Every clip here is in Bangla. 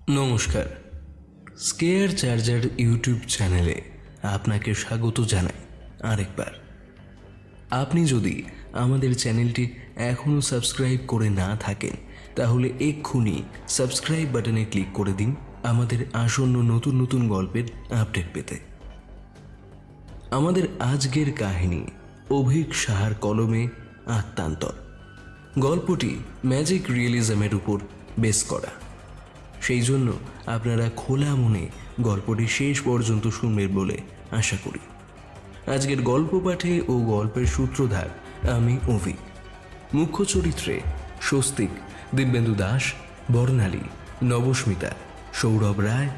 নমস্কার, স্কেয়ার চার্জার ইউটিউব চ্যানেলে আপনাকে স্বাগত জানাই আরেকবার। আপনি যদি আমাদের চ্যানেলটি এখনও সাবস্ক্রাইব করে না থাকেন তাহলে এক্ষুনি সাবস্ক্রাইব বাটনে ক্লিক করে দিন আমাদের আসন্ন নতুন নতুন গল্পের আপডেট পেতে। আমাদের আজকের কাহিনী অভিক সাহার কলমে আত্মান্তর। গল্পটি ম্যাজিক রিয়েলিজমের উপর বেস করা, সেই জন্য আপনারা খোলা মনে গল্পটি শেষ পর্যন্ত শুনবেন বলে আশা করি। আজকের গল্প পাঠে ও গল্পের সূত্রধার আমি অভিক। মুখ্য চরিত্রে স্বস্তিক, দিব্যেন্দু দাস, বর্ণালী, নবস্মিতা, সৌরভ রায়,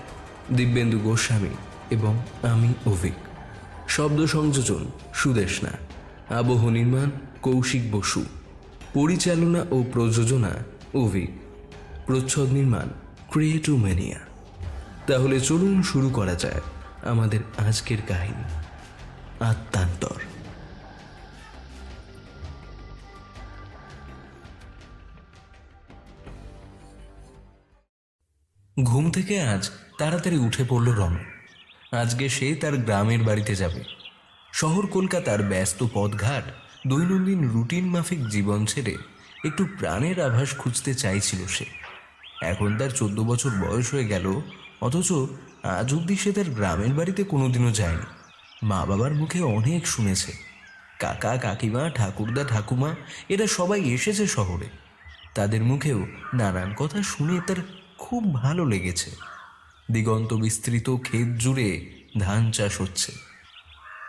দিব্যেন্দু গোস্বামী এবং আমি অভিক। শব্দ সংযোজন সুদেশনা, আবহ নির্মাণ কৌশিক বসু, পরিচালনা ও প্রযোজনা অভিক, প্রচ্ছদ নির্মাণ ক্রিয়েটিভ ম্যানিয়া। তাহলে চলুন শুরু করা যায় আমাদের আজকের কাহিনী আত্মান্তর। ঘুম থেকে আজ তাড়াতাড়ি উঠে পড়ল রণ। আজকে সে তার গ্রামের বাড়িতে যাবে। শহর কলকাতার ব্যস্ত পথঘাট, দৈনন্দিন রুটিন মাফিক জীবন ছেড়ে একটু প্রাণের আভাস খুঁজতে চাইছিল সে। এখন তার 14 বছর বয়স হয়ে গেল, অথচ আজ অব্দি সে তার গ্রামের বাড়িতে কোনোদিনও যায়নি। মা বাবার মুখে অনেক শুনেছে, কাকা কাকিমা ঠাকুরদা ঠাকুমা এরা সবাই এসেছে শহরে। তাদের মুখেও নানান কথা শুনে তার খুব ভালো লেগেছে। দিগন্ত বিস্তৃত ক্ষেত জুড়ে ধান চাষ হচ্ছে।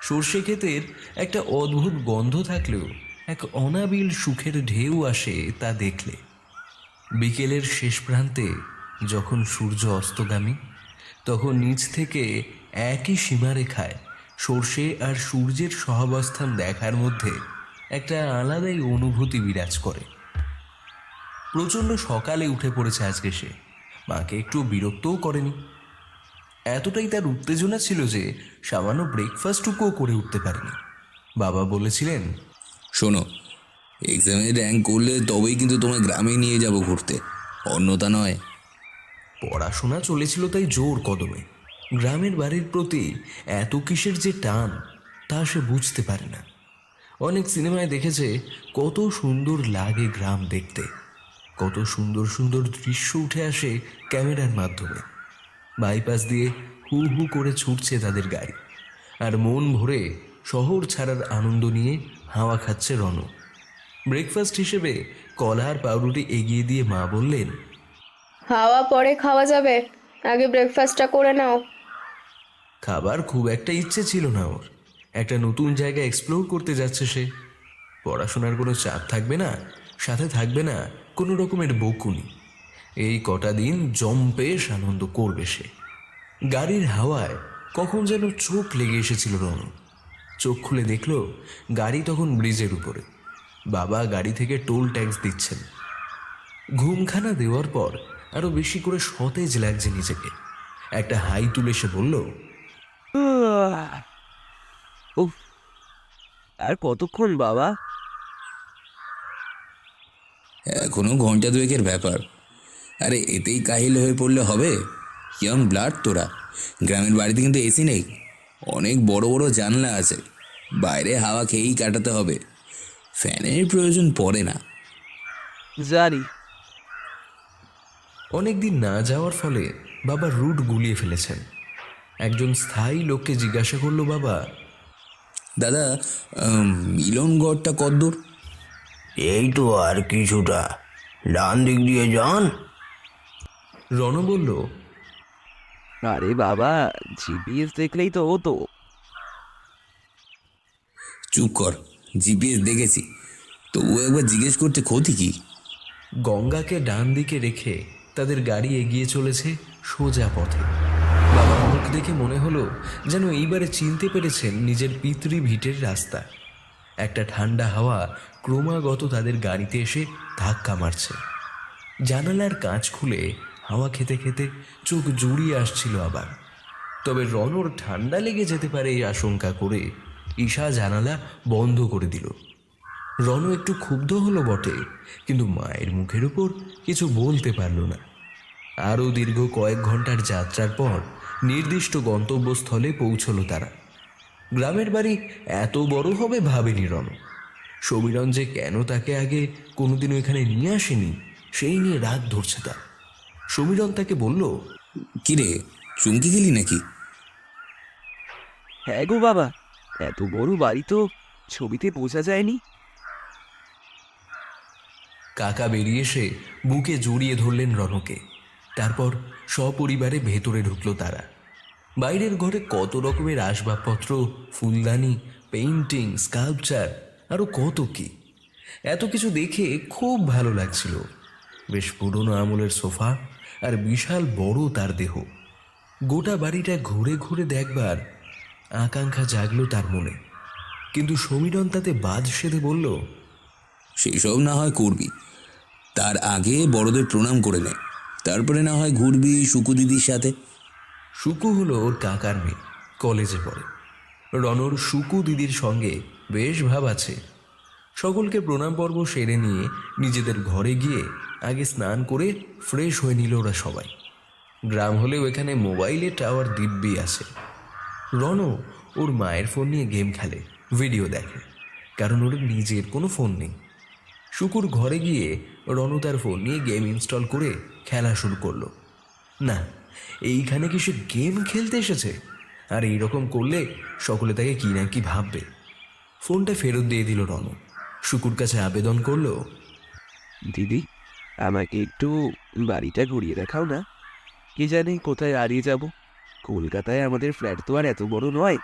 সর্ষে ক্ষেতের একটা অদ্ভুত গন্ধ থাকলেও এক অনাবিল সুখের ঢেউ আসে তা দেখলে। বিকেলের শেষ প্রান্তে যখন সূর্য অস্তগামী, তখন নিচ থেকে একই সীমারেখায় সর্ষে আর সূর্যের সহাবস্থান দেখার মধ্যে একটা আলাদাই অনুভূতি বিরাজ করে। প্রচণ্ড সকালে উঠে পড়েছে আজকে সে। মাকে একটু বিরক্তও করেনি। এতটাই তার উত্তেজনা ছিল যে সামান্য ব্রেকফাস্টটুকুও করে উঠতে পারেনি। বাবা বলেছিলেন, শোনো, এক্সামে র্যাঙ্ক করলে তবেই কিন্তু তোমায় গ্রামে নিয়ে যাব ঘুরতে, অন্যতা নয়। পড়াশোনা চলেছিল তাই জোর কদমে। গ্রামের বাড়ির প্রতি এত কিসের যে টান তা সে বুঝতে পারে না। অনেক সিনেমায় দেখেছে কত সুন্দর লাগে গ্রাম দেখতে, কত সুন্দর সুন্দর দৃশ্য উঠে আসে ক্যামেরার মাধ্যমে। বাইপাস দিয়ে হু হু করে ছুটছে তাদের গাড়ি, আর মন ভরে শহর ছাড়ার আনন্দ নিয়ে হাওয়া খাচ্ছে রণ। ব্রেকফাস্ট হিসেবে কলা আর পাউরুটি এগিয়ে দিয়ে মা বললেন, হাওয়া পরে খাওয়া যাবে, আগে ব্রেকফাস্টটা করে নাও। খাবার খুব একটা ইচ্ছে ছিল না ওর। একটা নতুন জায়গা এক্সপ্লোর করতে যাচ্ছে সে। পড়াশোনার কোনো চাপ থাকবে না, সাথে থাকবে না কোনো রকমের বকুনি। এই কটা দিন জম্পেশ আনন্দ করবে সে। গাড়ির হাওয়ায় কখন যেন চোখ লেগে এসেছিল রণ। চোখ খুলে দেখল গাড়ি তখন ব্রিজের উপরে। বাবা গাড়ি থেকে টোল ট্যাক্স দিচ্ছেন। ঘুমখানা দেওয়ার পর আরো বেশি করে সতেজ লাগছে নিজেকে। একটা হাই তুলে সে বলল, উফ, আর কতক্ষণ বাবা? এখনো ঘন্টা দুয়েকের ব্যাপার। আরে এতেই কাহিল হয়ে পড়লে হবে? ইয়ং ব্লাড তোরা। গ্রামের বাড়িতে কিন্তু এসি নেই, অনেক বড় বড় জানলা আছে, বাইরে হাওয়া খেয়েই কাটাতে হবে, ফ্যানের প্রয়োজন পড়ে না। জানি। অনেকদিন না যাওয়ার ফলে বাবা রুট গুলিয়ে ফেলেছেন। একজন স্থায়ী লোককে জিজ্ঞাসা করলো বাবা, দাদা, মিলনগড়টা কদ্দূর? এই তো আর কিছুটা, ডান দিক দিয়ে যান। রণ বলল, আরে বাবা, জিপিএস দেখলেই তো হতো। চুপ কর, জিপিএস দেখেছি, তবু একবার জিজ্ঞেস করতে ক্ষতি কি? গঙ্গাকে ডান দিকে রেখে তাদের গাড়ি এগিয়ে চলেছে সোজা পথে। বাবার মুখ দেখে মনে হলো যেন এইবারে চিনতে পেরেছেন নিজের পিতৃ ভিটের রাস্তা। একটা ঠান্ডা হাওয়া ক্রমাগত তাদের গাড়িতে এসে ধাক্কা মারছে। জানালার কাঁচ খুলে হাওয়া খেতে খেতে চোখ জুড়িয়ে আসছিল আবার। তবে রণর ঠান্ডা লেগে যেতে পারে এই আশঙ্কা করে ঈশা জানালা বন্ধ করে দিল। রণ একটু ক্ষুব্ধ হলো বটে, কিন্তু মায়ের মুখের উপর কিছু বলতে পারল না। আরও দীর্ঘ কয়েক ঘন্টার যাত্রার পর নির্দিষ্ট গন্তব্যস্থলে পৌঁছলো তারা। গ্রামের বাড়ি এত বড় হবে ভাবেনি রনু। সমীরণ যে কেন তাকে আগে কোনোদিনও এখানে নিয়ে আসেনি সেই নিয়ে রাগ ধরছে তার। সমীরণ তাকে বলল, কিরে, চমকে গেলি নাকি? হ্যাঁ গো বাবা, এত বড় বাড়ি তো ছবিতে বোঝা যায়নি। কাকা বেরিয়ে এসে বুকে জড়িয়ে ধরলেন রনকে। তারপর সপরিবারে ভেতরে ঢুকলো তারা। বাইরের ঘরে কত রকমের আসবাবপত্র, ফুলদানি, পেইন্টিং, স্কাল্পচার, আরও কত কি। এত কিছু দেখে খুব ভালো লাগছিল। বেশ পুরনো আমলের সোফা আর বিশাল বড় তার দেহ। গোটা বাড়িটা ঘুরে ঘুরে দেখবার আকাঙ্ক্ষা জাগলো তার মনে। কিন্তু সমীরণ তাতে বাদ সেধে বলল, সেসব না হয় করবি, তার আগে বড়দের প্রণাম করে নে, তারপরে না হয় ঘুরবি সুকু দিদির সাথে। সুকু হলো ওর কাকার মেয়ে, কলেজে পড়ে। রনর সুকু দিদির সঙ্গে বেশ ভাব আছে। সকলকে প্রণাম পর্ব সেরে নিয়ে নিজেদের ঘরে গিয়ে আগে স্নান করে ফ্রেশ হয়ে নিল ওরা সবাই। গ্রাম হলেও এখানে মোবাইলে টাওয়ার দিব্যি আছে। রন ওর মায়ের ফোন নিয়ে গেম খেলে, ভিডিও দেখে, কারণ ওর নিজের কোনো ফোন নেই। সুকুর ঘরে গিয়ে রনু তার ফোন নিয়ে গেম ইনস্টল করে খেলা শুরু করলো। না, এইখানে কি সে গেম খেলতে এসেছে? আর এইরকম করলে সকলে তাকে কি না কি ভাববে। ফোনটা ফেরত দিয়ে দিল রনু। শুকুর কাছে আবেদন করলো, দিদি, আমাকে একটু বাড়িটা ঘুরিয়ে দেখাও না। কি জানি কোথায় হারিয়ে যাব। কলকাতায় আমাদের ফ্ল্যাট তো আর এত বড় নয়।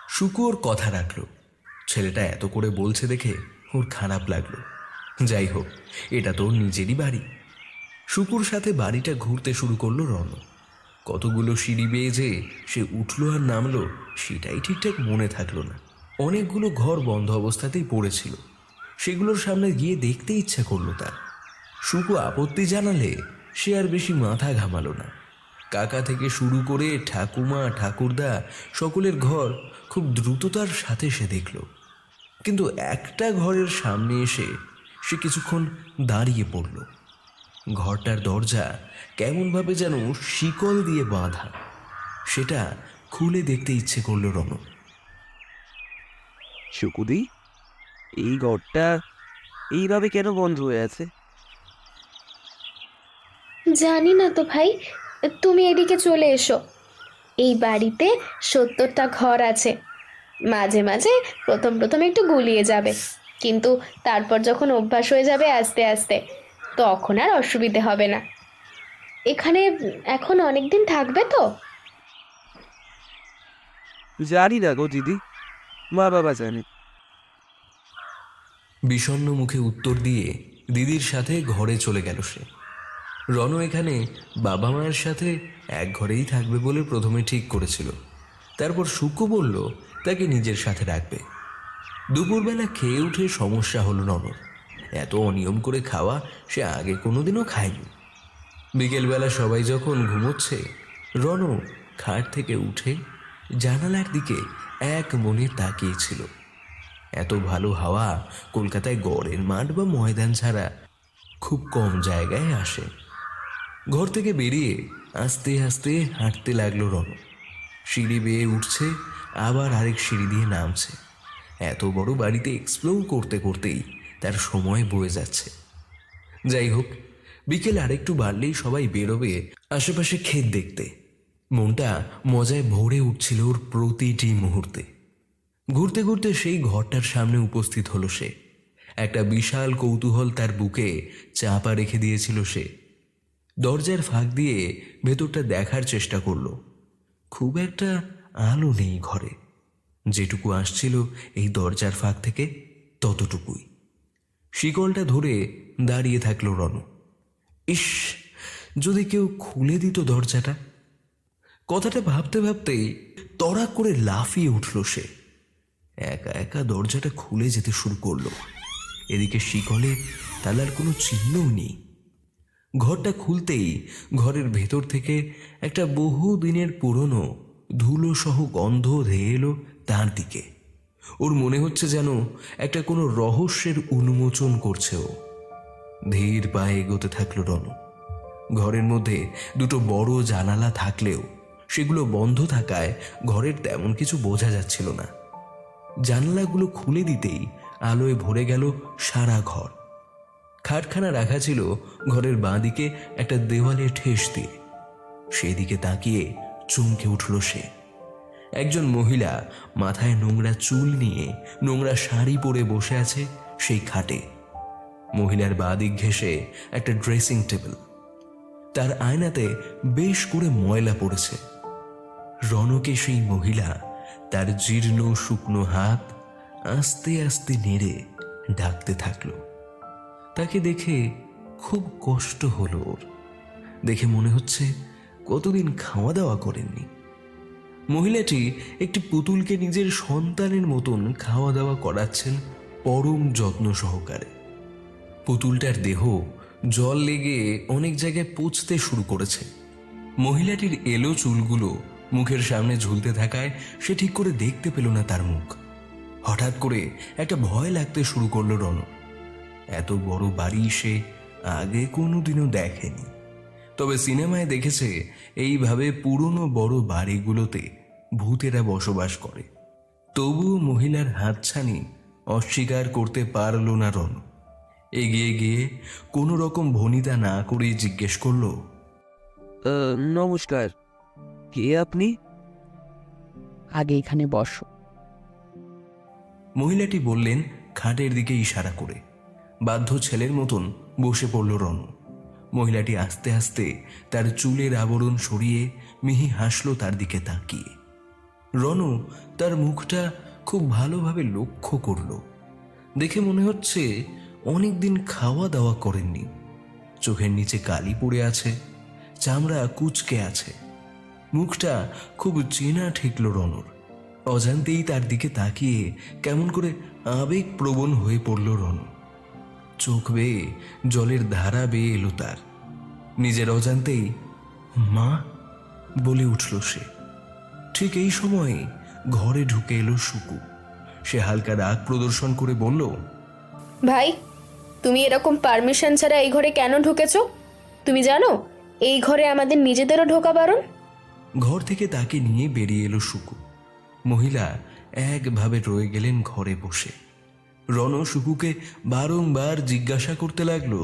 শুকু ওর কথা রাখলো। ছেলেটা এত করে বলছে দেখে ওর খারাপ লাগলো। যাই হোক, এটা তো ওর নিজেরই বাড়ি। শুকুর সাথে বাড়িটা ঘুরতে শুরু করলো রনু। কতগুলো সিঁড়ি বেয়ে যে সে উঠলো আর নামলো সেটাই ঠিকঠাক মনে থাকলো না। অনেকগুলো ঘর বন্ধ অবস্থাতেই পড়েছিল, সেগুলোর সামনে গিয়ে দেখতে ইচ্ছা করলো তার। শুকু আপত্তি জানালে সে আর বেশি মাথা ঘামালো না। কাকা থেকে শুরু করে ঠাকুমা, ঠাকুরদা, সকলের ঘর খুব দ্রুততার সাথে সে দেখল। কিন্তু একটা ঘরের সামনে এসে সে কিছুক্ষণ দাঁড়িয়ে পড়ল। ঘরটার দরজা কেমনভাবে যেন শিকল দিয়ে বাঁধা। সেটা খুলে দেখতে ইচ্ছে করলো রনু। শুকুদি, এই ঘরটা এইভাবে কেন বন্ধ হয়ে আছে? জানি না তো ভাই, তুমি এদিকে চলে এসো। এই বাড়িতে 70টা ঘর আছে। মাঝে মাঝে প্রথম প্রথম একটু গুলিয়ে যাবে, কিন্তু তারপর যখন অভ্যাস হয়ে যাবে আস্তে আস্তে, তখন আর অসুবিধে হবে না। এখানে এখন অনেক দিন থাকবে তো? জানি না গো দিদি, মা বাবা জানে। বিষণ্ণ মুখে উত্তর দিয়ে দিদির সাথে ঘরে চলে গেল সে। রনু এখানে বাবা মায়ের সাথে এক ঘরেই থাকবে বলে প্রথমে ঠিক করেছিল। তারপর শুকু বলল তাকে নিজের সাথে রাখবে। দুপুরবেলা খেয়ে উঠে সমস্যা হলো রনুর। এত অনিয়ম করে খাওয়া সে আগে কোনোদিনও খায়নি। বিকেলবেলা সবাই যখন ঘুমোচ্ছে, রনু খাট থেকে উঠে জানালার দিকে এক মনে তাকিয়েছিল। এত ভালো হাওয়া কলকাতায় গড়ের মাঠ বা ময়দান ছাড়া খুব কম জায়গায় আসে। ঘর থেকে বেরিয়ে আস্তে আস্তে হাঁটতে লাগলো রনু। সিঁড়ি বেয়ে উঠছে, আবার আরেক সিঁড়ি দিয়ে নামছে। এত বড় বাড়িতে এক্সপ্লোর করতে করতেই তার সময় বয়ে যাচ্ছে। যাই হোক, বিকেল আরেকটু বাড়লেই সবাই বেরোবে আশেপাশে ক্ষেত দেখতে। মনটা মজায় ভরে উঠছিল ওর প্রতিটি মুহূর্তে। ঘুরতে ঘুরতে সেই ঘরটার সামনে উপস্থিত হলো সে। একটা বিশাল কৌতূহল তার বুকে চাপা রেখে দিয়েছিল সে। দরজার ফাঁক দিয়ে ভেতরটা দেখার চেষ্টা করলো। খুব একটা আলো নেই ঘরে। যেটুকু আসছিল এই দরজার ফাঁক থেকে ততটুকুই। শিকলটা ধরে দাঁড়িয়ে থাকলো রনু। ইস, যদি কেউ খুলে দিত দরজাটা। কথাটা ভাবতে ভাবতেই তড়াক করে লাফিয়ে উঠল সে। একা একা দরজাটা খুলে যেতে শুরু করলো। এদিকে শিকলে তালার কোনো চিহ্নও নেই। ঘরটা খুলতেই ঘরের ভেতর থেকে একটা বহু দিনের পুরনো ধুলো সহ গন্ধ ধেয়ে এলো তার দিকে। ওর মনে হচ্ছে যেন একটা কোনো রহস্যের উন্মোচন করছে ও। ধীর পায়ে এগোতে থাকলো রনু। ঘরের মধ্যে দুটো বড় জানালা থাকলেও সেগুলো বন্ধ থাকায় ঘরের তেমন কিছু বোঝা যাচ্ছিল না। জানালাগুলো খুলে দিতেই আলোয় ভরে গেল সারা ঘর। খাটখানা রাখা ছিল ঘরের বাঁদিকে একটা দেওয়ালে ঠেস দিয়ে। সেদিকে তাকিয়ে চমকে উঠল সে। একজন মহিলা মাথায় নোংরা চুল নিয়ে নোংরা শাড়ি পরে বসে আছে সেই খাটে। মহিলার বাঁদিক ঘেঁষে একটা ড্রেসিং টেবিল, তার আয়নাতে বেশ করে ময়লা পড়েছে। রনকে সেই মহিলা তার জীর্ণ শুকনো হাত আস্তে আস্তে নেড়ে ডাকতে থাকলো। তাকে দেখে খুব কষ্ট হলো ওর। দেখে মনে হচ্ছে কতদিন খাওয়া দাওয়া করেননি। মহিলাটি একটি পুতুলকে নিজের সন্তানের মতন খাওয়া দাওয়া করাচ্ছেন পরম যত্ন সহকারে। পুতুলটার দেহ জল লেগে অনেক জায়গায় পচতে শুরু করেছে। মহিলাটির এলো চুলগুলো মুখের সামনে ঝুলতে থাকায় সে ঠিক করে দেখতে পেল না তার মুখ। হঠাৎ করে একটা ভয় লাগতে শুরু করলো রণ। এত বড় বাড়ি সে আগে কোনোদিনও দেখেনি, তবে সিনেমায় দেখেছে এইভাবে পুরনো বড় বাড়িগুলোতে ভূতেরা বসবাস করে। তবুও মহিলার হাতছানি অস্বীকার করতে পারল না রণ। এগিয়ে গিয়ে কোনো রকম ভনিতা না করেই জিজ্ঞেস করলো, নমস্কার, কে আপনি? আগে এখানে বসো। মহিলাটি বললেন খাটের দিকে ইশারা করে। বাধ্য ছেলের মতন বসে পড়ল রণ। মহিলাটি আস্তে আস্তে তার চুলের আবরণ সরিয়ে মিহি হাসল তার দিকে তাকিয়ে। রণ তার মুখটা খুব ভালোভাবে লক্ষ্য করল। দেখে মনে হচ্ছে অনেকদিন খাওয়া দাওয়া করেননি। চোখের নিচে কালি পড়ে আছে, চামড়া কুঁচকে আছে। মুখটা খুব চেনা ঠেকল রণর। অজান্তেই তার দিকে তাকিয়ে কেমন করে আবেগপ্রবণ হয়ে পড়ল রণ। চোখ বেয়ে জলের ধারা বেয়ে এলো তার। নিজের অজান্তেই মা বলে উঠল সে। ঠিক এই সময়ে ঘরে ঢুকে এলো সুকু। সে হালকা রাগ প্রদর্শন করে বলল, ভাই, তুমি এরকম পারমিশন ছাড়া এই ঘরে কেন ঢুকেছো? তুমি জানো এই ঘরে আমাদের নিজেদেরও ঢোকা বারণ। ঘর থেকে তাকে নিয়ে বেরিয়ে এলো সুকু। মহিলা একভাবে রয়ে গেলেন ঘরে বসে। রণ সুকুকে বারংবার জিজ্ঞাসা করতে লাগলো,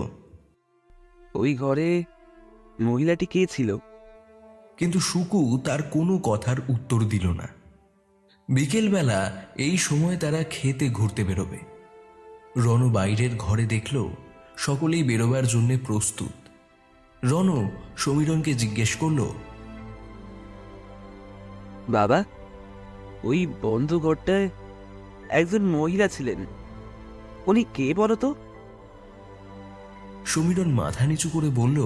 ওই ঘরে মহিলাটি কে ছিল? কিন্তু সুকু তার কোনো কথার উত্তর দিল না। বিকেলবেলা এই সময় তারা খেতে ঘুরতে বেরোবে। রণ বাইরের ঘরে দেখল সকলেই বেরোবার জন্য প্রস্তুত। রণ সমীরণকে জিজ্ঞেস করলো, বাবা, ওই বন্ধ ঘরটায় একজন মহিলা ছিলেন, উনি কে বলো তো? সমীরণ মাথা নিচু করে বলল,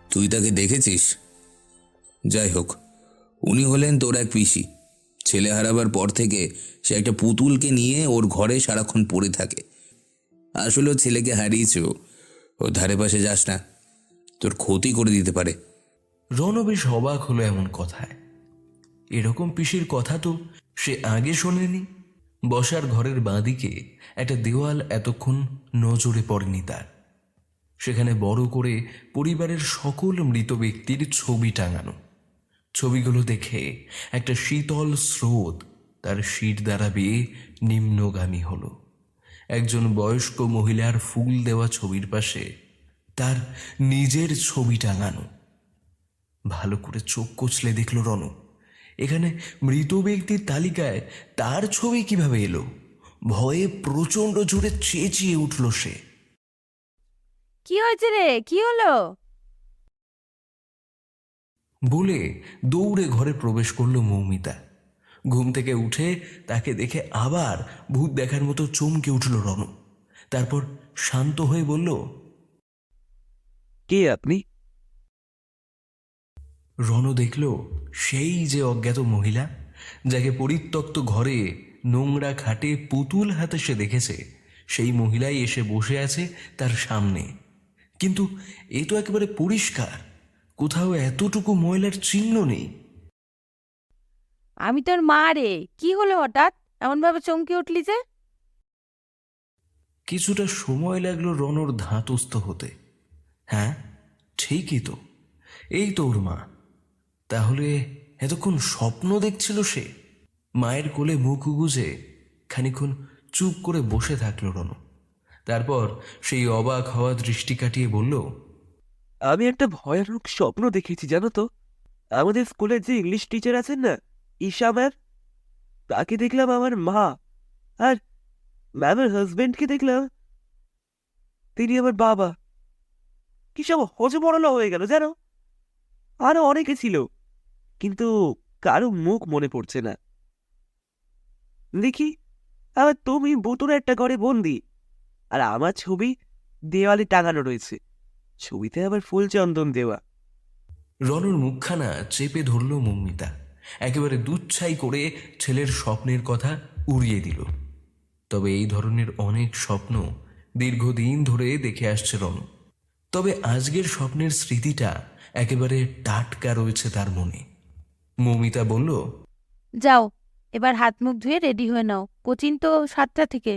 তুই তাকে দেখেছিস? যাই হোক, উনি হলেন তোর এক পিসি। ছেলে হারাবার পর থেকে সে একটা পুতুলকে নিয়ে ওর ঘরে সারাক্ষণ পড়ে থাকে। আসলে ও ছেলেকে হারিয়েছ, ওর ধারে পাশে যাস না, তোর ক্ষতি করে দিতে পারে। রণ বেশ অবাক হলো এমন কথায়। এরকম পিসির কথা তো সে আগে শোনেনি। বসার ঘরের বাঁদিকে একটা দেওয়াল এতক্ষণ নজরে পড়েনি তার। সেখানে বড় করে পরিবারের সকল মৃত ব্যক্তির ছবি টাঙানো। ছবিগুলো দেখে একটা শীতল স্রোত তার শির দ্বারা বেয়ে নিম্নগামী হলো। একজন বয়স্ক মহিলার ফুল দেওয়া ছবির পাশে তার নিজের ছবি টাঙানো। ভালো করে চোখ কচলে দেখল রণ, এখানে মৃত ব্যক্তির তালিকায় তার ছবি কিভাবে এলো? ভয়ে প্রচন্ড জোরে চেঁচিয়ে উঠল সে। কি হয়েছে রে? কি হলো? বলে দৌড়ে ঘরে প্রবেশ করলো মৌমিতা। ঘুম থেকে উঠে তাকে দেখে আবার ভূত দেখার মতো চমকে উঠল রণ। তারপর শান্ত হয়ে বলল, কে আপনি? রণ দেখল সেই যে অজ্ঞাত মহিলা, যাকে পরিত্যক্ত ঘরে নোংরা খাটে পুতুল হাতে সে দেখেছে। সেই মহিলাই এসে বসে আছে তার সামনে। কিন্তু এ তো একেবারে পরিষ্কার, কোথাও এতটুকু ময়লার চিহ্ন নেই। আমি তোর মা রে। কি হলো হঠাৎ এমন ভাবে চমকে উঠলি যে? কিছুটা সময় লাগলো রণর ধাতস্থ হতে। হ্যাঁ, ঠিকই তো, এই তো ওর মা। তাহলে এতক্ষণ স্বপ্ন দেখছিল সে? মায়ের কোলে মুখ গুজে খানিকক্ষণ চুপ করে বসে থাকলো রনু। তারপর সেই অবাক হওয়া দৃষ্টি কাটিয়ে বলল, আমি একটা ভয়ানক স্বপ্ন দেখেছি জানো তো। আমাদের স্কুলের যে ইংলিশ টিচার আছেন না, ঈশা ম্যাম, তাকে দেখলাম আমার মা, আর ম্যামের হাজবেন্ডকে দেখলাম তিনি আমার বাবা। কি সব হজবরল হয়ে গেল জানো। আরো অনেকে ছিল, কিন্তু কারো মুখ মনে পড়ছে না। দেখি আবার তুমি বোতলে একটা ঘরে বন্দি, আর আমার ছবি দেওয়ালে টাঙানো রয়েছে, ছবিতে আবার ফুল চন্দন দেওয়া। রনুর মুখখানা চেপে ধরল মৌমিতা। একেবারে দুচ্ছাই করে ছেলের স্বপ্নের কথা উড়িয়ে দিল। তবে এই ধরনের অনেক স্বপ্ন দীর্ঘদিন ধরে দেখে আসছে রনু। তবে আজকের স্বপ্নের স্মৃতিটা একেবারে টাটকা রয়েছে তার মনে। মৌমিতা বলল, যাও, এবার হাত মুখ ধুয়ে রেডি হয়ে নাও, কোচিং তো 7টা থেকে।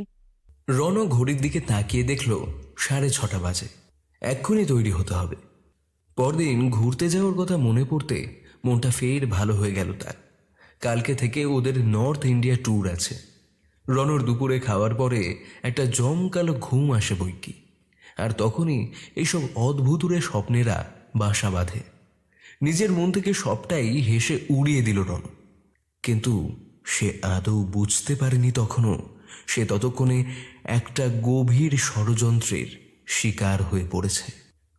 রনু ঘড়ির দিকে তাকিয়ে দেখল 6:30 বাজে। এক্ষুনি তৈরি হতে হবে। পরদিন ঘুরতে যাওয়ার কথা মনে পড়তে মনটা ফের ভালো হয়ে গেল তার। কালকে থেকে ওদের নর্থ ইন্ডিয়া ট্যুর আছে। রনর দুপুরে খাওয়ার পরে একটা জমকালো ঘুম আসে বৈকি। আর তখনই এইসব অদ্ভুতুরে স্বপ্নেরা বাসা বাঁধে। নিজের মন থেকে সবটাই হেসে উড়িয়ে দিল রনু। কিন্তু সে আদৌ বুঝতে পারেনি তখনও সে ততক্ষণে একটা গভীর ষড়যন্ত্রের শিকার হয়ে পড়েছে।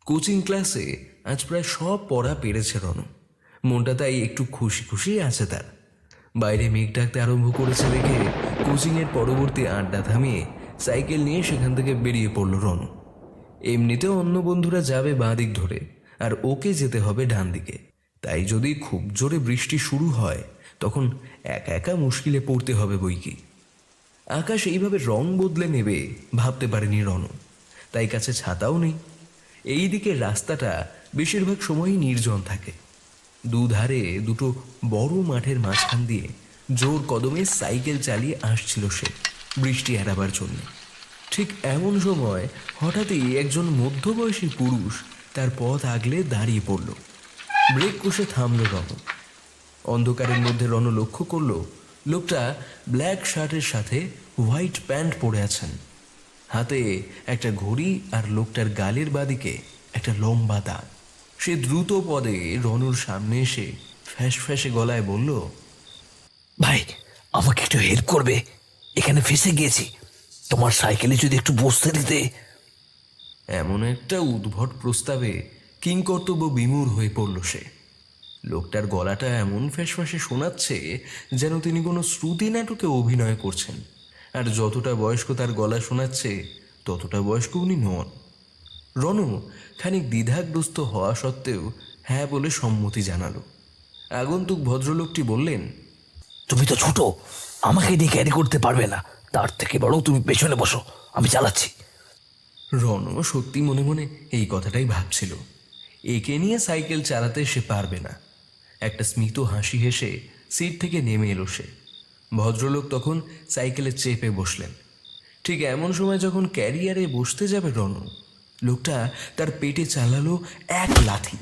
কোচিং ক্লাসে আজ প্রায় সব পড়া পেরেছে রনু। মনটা তাই একটু খুশি খুশি আছে তার। বাইরে মেঘ ডাকতে আরম্ভ করেছে দেখে কোচিংয়ের পরবর্তী আড্ডা থামিয়ে সাইকেল নিয়ে সেখান থেকে বেরিয়ে পড়ল রনু। এমনিতেও অন্য বন্ধুরা যাবে বাঁ দিক ধরে, আর ওকে যেতে হবে ডান দিকে। তাই যদি খুব জোরে বৃষ্টি শুরু হয় তখন একা একা মুশকিলে পড়তে হবে বইকি। আকাশ এইভাবে রং বদলে নেবে ভাবতে পারেনি রনু। তাই কাছে ছাতাও নেই। এই দিকের রাস্তাটা বেশিরভাগ সময়ই নির্জন থাকে। দুধারে দুটো বড় মাঠের মাঝখান দিয়ে জোর কদমে সাইকেল চালিয়ে আসছিল সে বৃষ্টি এড়াবার জন্য। ঠিক এমন সময় হঠাৎই একজন মধ্যবয়সী পুরুষ তার পথ আগলে দাঁড়িয়ে পড়ল। ব্রেক কষে থামল রনু। অন্ধকারের মধ্যে রনু লক্ষ্য করল লোকটা ব্ল্যাক শার্টের সাথে হোয়াইট প্যান্ট পরে আছেন। হাতে একটা ঘড়ি, আর লোকটার গালের বাদিকে একটা লম্বা দাগ। সে দ্রুত পদে রনুর সামনে এসে ফ্যাঁস ফ্যাঁসে গলায় বলল, ভাই, আমাকে একটু হেল্প করবে? এখানে ফেসে গিয়েছি, তোমার সাইকেলে যদি একটু বসতে দিতে। এমন একটা উদ্ভট প্রস্তাবে কিংকর্তব্য বিমূঢ় হয়ে পড়ল সে। লোকটার গলাটা এমন ফ্যাঁসফ্যাঁসে শোনাচ্ছে যেন তিনি কোনো শ্রুতি নাটকে অভিনয় করছেন। আর যতটা বয়স্ক তার গলা শোনাচ্ছে ততটা বয়স্ক উনি নন। রনু খানিক দ্বিধাগ্রস্ত হওয়া সত্ত্বেও হ্যাঁ বলে সম্মতি জানালো। আগন্তুক ভদ্রলোকটি বললেন, তুমি তো ছোট, আমাকে নিয়ে ক্যারি করতে পারবে না, তার থেকে বরং তুমি পেছনে বসো, আমি চালাচ্ছি। রনু সত্যি মনে মনে এই কথাটাই ভাবছিল। একে নিয়ে সাইকেল চালাতে সে পারবে না। একটা স্মিত হাসি হেসে সিট থেকে নেমে এলো সে। ভদ্রলোক তখন সাইকেলে চেপে বসলেন। ঠিক এমন সময় যখন ক্যারিয়ারে বসতে যাবে রনু, লোকটা তার পেটে চালালো এক লাথি।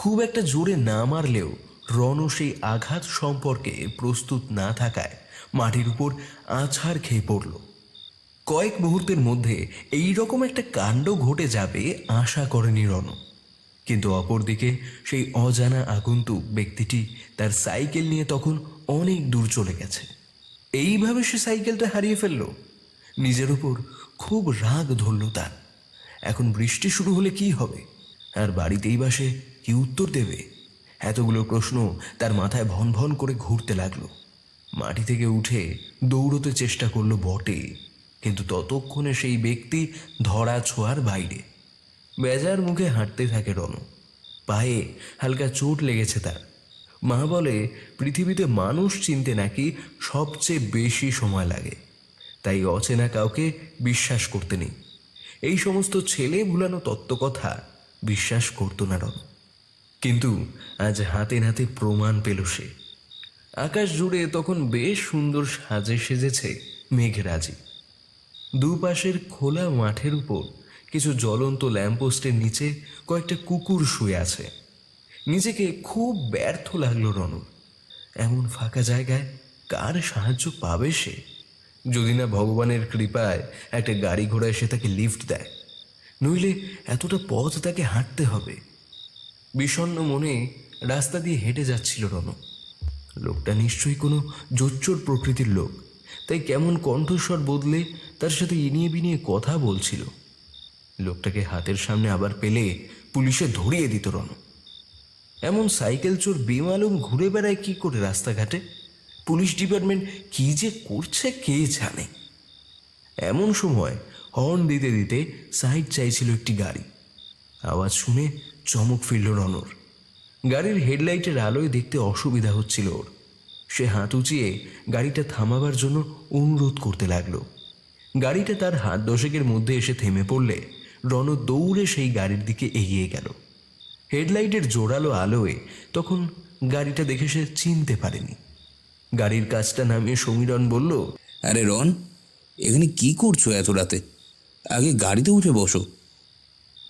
খুব একটা জোরে না মারলেও রনু সেই আঘাত সম্পর্কে প্রস্তুত না থাকায় মাটির উপর আছাড় খেয়ে পড়ল। কয়েক মুহূর্তের মধ্যে এই রকম একটা কাণ্ড ঘটে যাবে আশা করেনি রনু। কিন্তু অপরদিকে সেই অজানা আগন্তুক ব্যক্তিটি তার সাইকেল নিয়ে তখন অনেক দূর চলে গেছে। এইভাবে সে সাইকেলটা হারিয়ে ফেলল। নিজের উপর খুব রাগ ধরল তার। এখন বৃষ্টি শুরু হলে কি হবে, আর বাড়িতেই বা সে কি উত্তর দেবে? এতগুলো প্রশ্ন তার মাথায় ভন ভন করে ঘুরতে লাগলো। মাটি থেকে উঠে দৌড়তে চেষ্টা করলো বটে, কিন্তু ততক্ষণে সেই ব্যক্তি ধরা ছোঁয়ার বাইরে। বেজার মুখে হাঁটতে থাকে রনু। পায়ে হালকা চোট লেগেছে তার। মা বলে পৃথিবীতে মানুষ চিনতে নাকি সবচেয়ে বেশি সময় লাগে। তাই অচেনা কাউকে বিশ্বাস করতে নেই। এই সমস্ত ছেলে ভুলানো তত্ত্বকথা বিশ্বাস করতো না রনু। কিন্তু আজ হাতে নাতে প্রমাণ পেল সে। আকাশ জুড়ে তখন বেশ সুন্দর সাজে সেজেছে মেঘরাজি। দুপাশের খোলা মাঠের উপর কিছু জ্বলন্ত ল্যাম্পপোস্টের নিচে কয়েকটা কুকুর শুয়ে আছে। নিজেকে খুব ব্যর্থ লাগলো রনর। এমন ফাঁকা জায়গায় কার সাহায্য পাবে সে, যদি না ভগবানের কৃপায় একটা গাড়ি ঘোড়া এসে তাকে লিফট দেয়, নইলে এতটা পথ তাকে হাঁটতে হবে। বিষণ্ণ মনে রাস্তা দিয়ে হেঁটে যাচ্ছিল রণ। লোকটা নিশ্চয়ই কোনো জোচ্চোর প্রকৃতির লোক, তাই কেমন কণ্ঠস্বর বদলে তার সাথে ইনিয়ে বিনিয়ে কথা বলছিল। লোকটাকে হাতের সামনে আবার পেলে পুলিশে ধরিয়ে দিত রণ। এমন সাইকেল চোর বেমালুম ঘুরে বেড়ায় কি করে রাস্তাঘাটে? পুলিশ ডিপার্টমেন্ট কি যে করছে কে জানে। এমন সময় হর্ন দিতে দিতে সাইড চাইছিল একটি গাড়ি। আওয়াজ শুনে চমক ফিরল রনর। গাড়ির হেডলাইটের আলোয় দেখতে অসুবিধা হচ্ছিল ওর। সে হাত উঁচিয়ে গাড়িটা থামাবার জন্য অনুরোধ করতে লাগলো। গাড়িটা তার হাত দশেকের মধ্যে এসে থেমে পড়লে রণ দৌড়ে সেই গাড়ির দিকে এগিয়ে গেল। হেডলাইটের জোরালো আলোয় তখন গাড়িটা দেখে সে চিনতে পারেনি। গাড়ির কাজটা নামিয়ে সমীরণ বলল, আরে রন, এখানে কি করছো এত রাতে? আগে গাড়িতে উঠে বসো।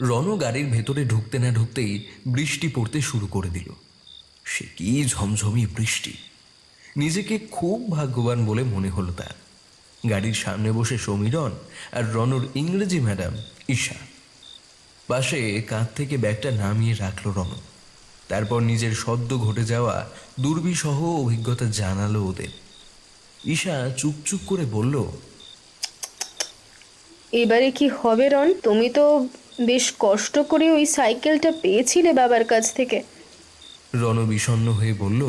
রণ গাড়ির ভেতরে ঢুকতে না ঢুকতেই বৃষ্টি পড়তে শুরু করে দিল। সে কি ঝমঝমি বৃষ্টি! নিজেকে খুব ভাগ্যবান বলে মনে হলো তার। গাড়ির সামনে বসে সমীরণ আর রণর ইংরেজি ম্যাডাম ঈশা। পাশে কাঁধ থেকে ব্যাগটা নামিয়ে রাখল রণ। তারপর নিজের সদ্য ঘটে যাওয়া দুর্বিষহ অভিজ্ঞতা জানালো ওদের। ঈশা চুপচুপ করে বলল, এবারে কি হবে রন? তুমি তো বেশ কষ্ট করে ওই সাইকেলটা পেয়েছিলে বাবার কাছ থেকে। রণ বিষণ্ণ হয়ে বলল,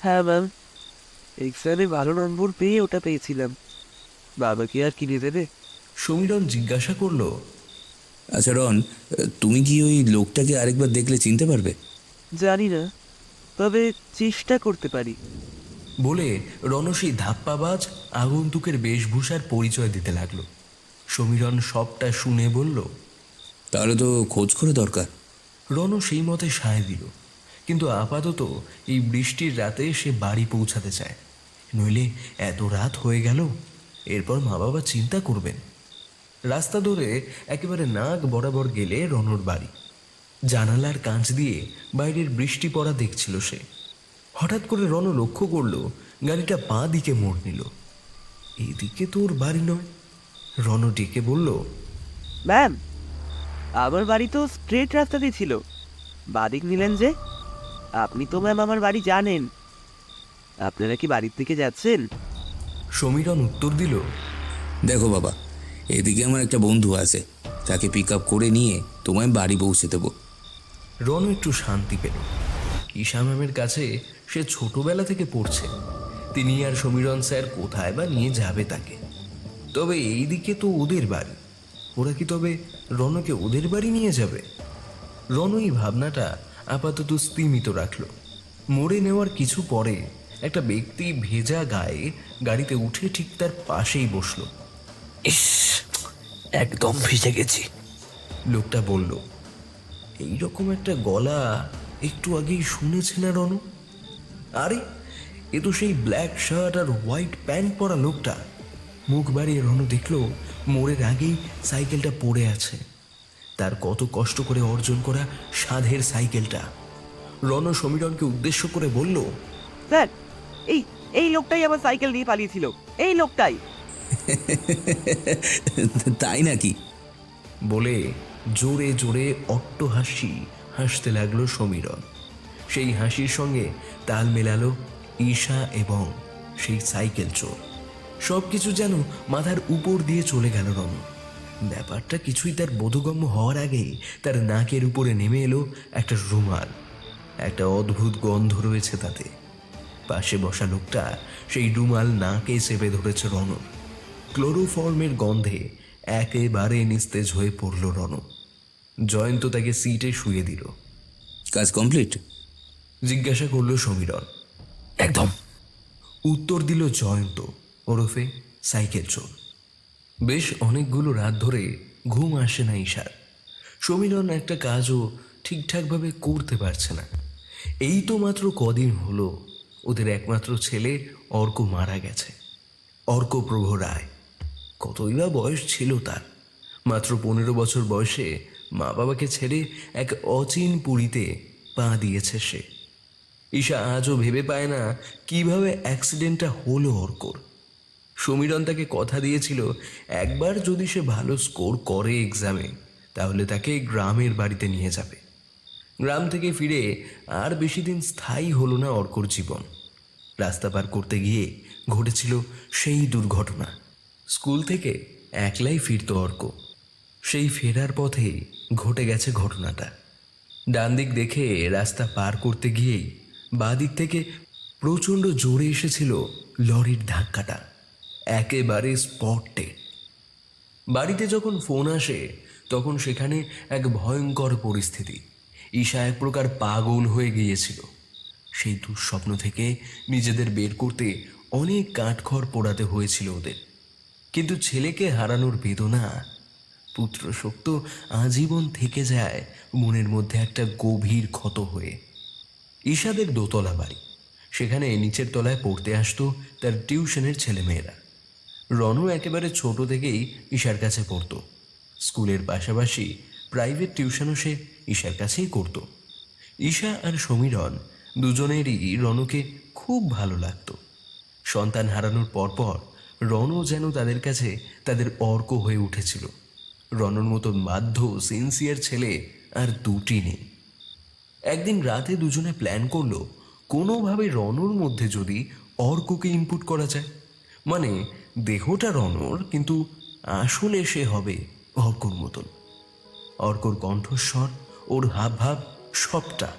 হ্যাঁ ম্যাম, এক্সামে ভালো নম্বর পেয়ে ওটা পেয়েছিলাম। বাবা কি আর কিনে দেবে? সমীরণ জিজ্ঞাসা করল, আচ্ছা রন, তুমি কি ওই লোকটাকে আরেকবার দেখলে চিনতে পারবে? জানি না, তবে চেষ্টা করতে পারি। বলে রণ সেই ধাপ্পাবাজ আগন্তুকের বেশভূষার পরিচয় দিতে লাগলো। সমীরণ সবটা শুনে বলল, তাহলে তো খোঁজ করে দরকার। রণ সেই মতে সায় দিল, কিন্তু আপাতত এই বৃষ্টির রাতে সে বাড়ি পৌঁছাতে চায়। নইলে এত রাত হয়ে গেল, এরপর মা বাবা চিন্তা করবেন। রাস্তা ধরে একেবারে নাক বরাবর গেলে রণর বাড়ি। জানালার কাঁচ দিয়ে বাইরের বৃষ্টি পড়া দেখছিল সে। হঠাৎ করে রণ লক্ষ্য করল গাড়িটা বাঁ দিকে মোড় নিল। এইদিকে তো ওর বাড়ি নয়। রণ ডেকে বলল, ম্যাম, আমার বাড়ি তো স্ট্রেট রাস্তাতেই ছিল, বাদিক নিলেন যে? আপনি তো ম্যাম আমার বাড়ি জানেন। আপনারা কি বাড়ির দিকে যাচ্ছেন? সমীরণ উত্তর দিল, দেখো বাবা, এদিকে আমার একটা বন্ধু আছে, তাকে পিক আপ করে নিয়ে তোমায় বাড়ি পৌঁছে দেবো। রণ একটু শান্তি পেল। ঈশা ম্যামের কাছে সে ছোটবেলা থেকে পড়ছে। তিনি আর সমীরণ স্যার কোথায় বা নিয়ে যাবে তাকে। তবে এই দিকে তো ওদের বাড়ি, ওরা কি তবে রণকে ওদের বাড়ি নিয়ে যাবে? রণ এই ভাবনাটা আপাতত স্তিমিত রাখল। মোড়ে নেওয়ার কিছু পরে একটা ব্যক্তি ভেজা গায়ে গাড়িতে উঠে ঠিক তার পাশেই বসল। ইস, একদম ভিজে গেছি। লোকটা বলল, এইরকম একটা গলা একটু আগেই শুনেছে না রণ? আরে, এ তো সেই ব্ল্যাক শার্ট আর হোয়াইট প্যান্ট পরা লোকটা। মুখ বাড়িয়ে রণ দেখল মোড়ের আগেই সাইকেলটা পড়ে আছে, তার কত কষ্ট করে অর্জন করা সাধের সাইকেলটা। রণ সমীরণকে উদ্দেশ্য করে বলল, স্যার, এই এই লোকটাই আমার সাইকেল নিয়ে পালিয়েছিল, এই লোকটাই। তাই নাকি? বলে জোরে জোরে অট্টহাসি হাসতে লাগলো সমীরণ। সেই হাসির সঙ্গে তাল মেলালো ঈশা এবং সেই সাইকেল চোর। সব কিছু যেন মাথার উপর দিয়ে চলে গেল রণ। ব্যাপারটা কিছুই তার বোধগম্য হওয়ার আগেই তার নাকের উপরে নেমে এলো একটা রুমাল। একটা অদ্ভুত গন্ধ রয়েছে তাতে। পাশে বসা লোকটা সেই রুমাল নাকে চেপে ধরেছে রণ। ক্লোরোফর্মের গন্ধে একেবারে নিস্তেজ হয়ে পড়ল রণ। জয়ন্ত তাকে সিটে শুয়ে দিল। কাজ কমপ্লিট? জিজ্ঞাসা করল সমীরণ। একদম। উত্তর দিল জয়ন্ত ওরফে সাইকেল চোর। বেশ অনেকগুলো রাত ধরে ঘুম আসে না ঈশার। সমীরণ একটা কাজও ঠিকঠাকভাবে করতে পারছে না। এই তো মাত্র কদিন হলো ওদের একমাত্র ছেলে অর্ক মারা গেছে। অর্কপ্রভ রায়। কতই বা বয়স ছিল তার, মাত্র 15 বছর বয়সে মা বাবাকে ছেড়ে এক অচিন পুরীতে পা দিয়েছে সে। ঈশা আজও ভেবে পায় না কিভাবে অ্যাক্সিডেন্টটা হলো অর্কর। সমীরণ তাকে কথা দিয়েছিল একবার যদি সে ভালো স্কোর করে এক্সামে তাহলে তাকে গ্রামের বাড়িতে নিয়ে যাবে। গ্রাম থেকে ফিরে আর বেশি দিন স্থায়ী হলো না অর্কর জীবন। রাস্তা পার করতে গিয়ে ঘটেছিল সেই দুর্ঘটনা। স্কুল থেকে একলাই ফিরত অর্ক। সেই ফেরার পথেই ঘটে গেছে ঘটনাটা। ডান দিক দেখে রাস্তা পার করতে গিয়েই বাঁ দিক থেকে প্রচণ্ড জোরে এসেছিল লরির ধাক্কাটা, একেবারে স্পট ডেড। বাড়িতে যখন ফোন আসে তখন সেখানে এক ভয়ঙ্কর পরিস্থিতি। ঈশা এক প্রকার পাগল হয়ে গিয়েছিল। সেই দুঃস্বপ্ন থেকে নিজেদের বের করতে অনেক কাঠখড় পোড়াতে হয়েছিল ওদের। কিন্তু ছেলেকে হারানোর বেদনা, পুত্র শোক তো আজীবন থেকে যায় মনের মধ্যে একটা গভীর ক্ষত হয়ে। ঈশাদের দোতলা বাড়ি, সেখানে নিচের তলায় পড়তে আসতো তার টিউশনের ছেলেমেয়েরা। রনু একেবারে ছোট থেকেই ঈশার কাছে পড়তো। স্কুলের পাশাপাশি প্রাইভেট টিউশনও সে ঈশার কাছেই করত। ঈশা আর সমীরণ দুজনেরই রনুকে খুব ভালো লাগতো। সন্তান হারানোর পরপর রনু যেন তাদের কাছে তাদের অর্ক হয়ে উঠেছিল। রনুর মতো বাধ্য সিনসিয়ার ছেলে আর দুটি নেই। একদিন রাতে দুজনে প্ল্যান করলো কোনোভাবে রনুর মধ্যে যদি অর্ককে ইনপুট করা যায়, মানে দেহটা রনুর কিন্তু আসলে সে হবে অর্কর মতন। অর্কর কণ্ঠস্বর, ওর হাবভাব সবটা।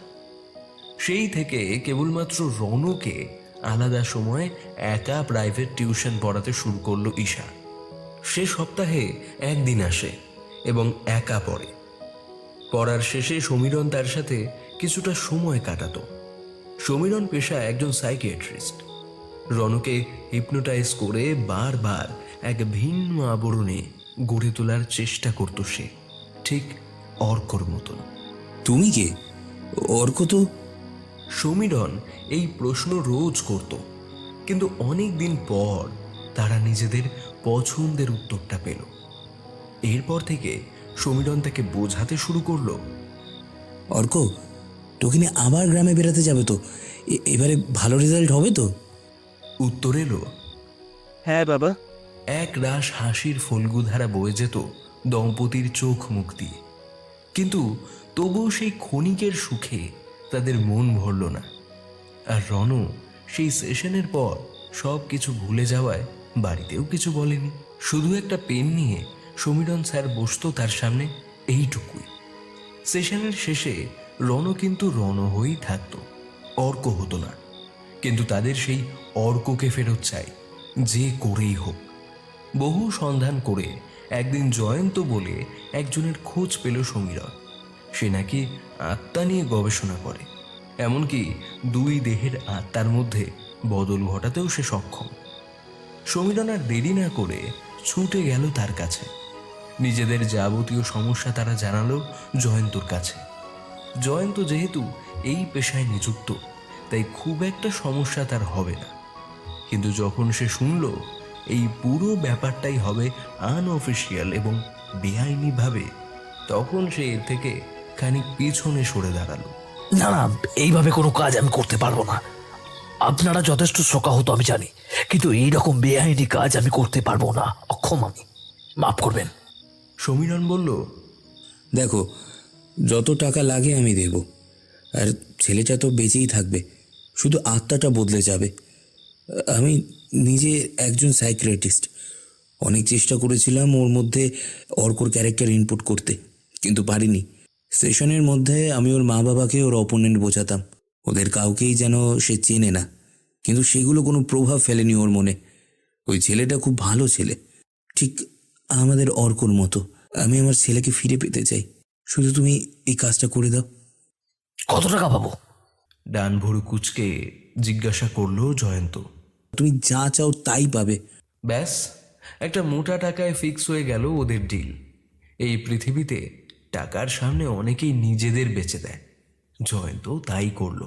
সেই থেকে কেবলমাত্র রনুকে আলাদা সময়ে একা প্রাইভেট টিউশন পড়াতে শুরু করলো ঈশা। সে সপ্তাহে একদিন আসে এবং একা পড়ে। পড়ার শেষে সমীরণ তার সাথে কিছুটা সময় কাটাতো। সমীরণ পেশায় একজন সাইকিয়াট্রিস্ট। রনুকে হিপনোটাইজ করে বারবার এক ভিন্ন আবরণে গড়ে তোলার চেষ্টা করত সে, ঠিক অর্কর মতন। তুমি কে? অর্ক তো। সমীরণ এই প্রশ্ন রোজ করত, কিন্তু অনেক দিন পর তারা নিজেদের পছন্দের উত্তরটা পেল। এরপর থেকে সমীরণ তাকে বোঝাতে শুরু করলো, অর্ক, তোকে নিয়ে আবার গ্রামে বেড়াতে যাবে তো? এবারে ভালো রেজাল্ট হবে তো? উত্তর এলো, হ্যাঁ বাবা। এক রাশ হাসির ফল্গুধারা বয়ে যেত দম্পতির চোখ মুখ দিয়ে। কিন্তু তবুও সেই ক্ষণিকের সুখে তাদের মন ভরল না। আর রনু সেই সেশনের পর সব কিছু ভুলে যাওয়ায় বাড়িতেও কিছু বলেনি। শুধু একটা পেন নিয়ে সমীরণ স্যার বসতো তার সামনে, এইটুকুই। সেশনের শেষে রনু কিন্তু রণ হয়েই থাকতো, অর্ক হতো না। কিন্তু তাদের সেই অর্ককে ফেরত চাই, যে করেই হোক। বহু সন্ধান করে একদিন জয়ন্ত বলে একজনের খোঁজ পেল সমীরণ। সে নাকি আত্মা নিয়ে গবেষণা করে, এমনকি দুই দেহের আত্মার মধ্যে বদল ঘটাতেও সে সক্ষম। সমীরণ আর দেরি না করে ছুটে গেল তার কাছে। নিজেদের যাবতীয় সমস্যা তারা জানালো জয়ন্তর কাছে। জয়ন্ত যেহেতু এই পেশায় নিযুক্ত, তাই খুব একটা সমস্যা তার হবে না। কিন্তু যখন সে শুনল এই পুরো ব্যাপারটাই হবে আনঅফিসিয়াল এবং বেআইনিভাবে, তখন সে এর থেকে খানিক পিছনে সরে দাঁড়ালো। না না, এইভাবে কোনো কাজ আমি করতে পারবো না। আপনারা যথেষ্ট শোকাহত আমি জানি, কিন্তু এইরকম বেআইনি কাজ আমি করতে পারবো না, অক্ষম আমি, মাফ করবেন। সমীরণ বলল, দেখো, যত টাকা লাগে আমি দেব। আর ছেলেটা তো বেঁচেই থাকবে, শুধু আত্মাটা বদলে যাবে। আমি নিজে একজন সাইকিয়াট্রিস্ট। অনেক চেষ্টা করেছিলাম ওর মধ্যে অর্কর ক্যারেক্টার ইনপুট করতে, কিন্তু পারিনি। সেশনের মধ্যে আমি ওর মা বাবাকে ওর অপোনেন্ট বোঝাতাম। ওদের কাউকেই যেন সে চেনে না, কিন্তু সেগুলো কোনো প্রভাব ফেলেনি ওর মনে। ওই ছেলেটা খুব ভালো ছেলে, ঠিক আমাদের অর্কর মতো। আমি আমার ছেলেকে ফিরে পেতে চাই, শুধু তুমি এই কাজটা করে দাও। কত টাকা পাবো? ডান ভুরু কুচকে জিজ্ঞাসা করলো জয়ন্ত। তুমি যা চাও তাই পাবে। ব্যাস, একটা মোটা টাকায় ফিক্স হয়ে গেল ওদের ডিল। এই পৃথিবীতে টাকার সামনে অনেকেই নিজেদের বেচে দেয়, জয়ন্ত তাই করলো।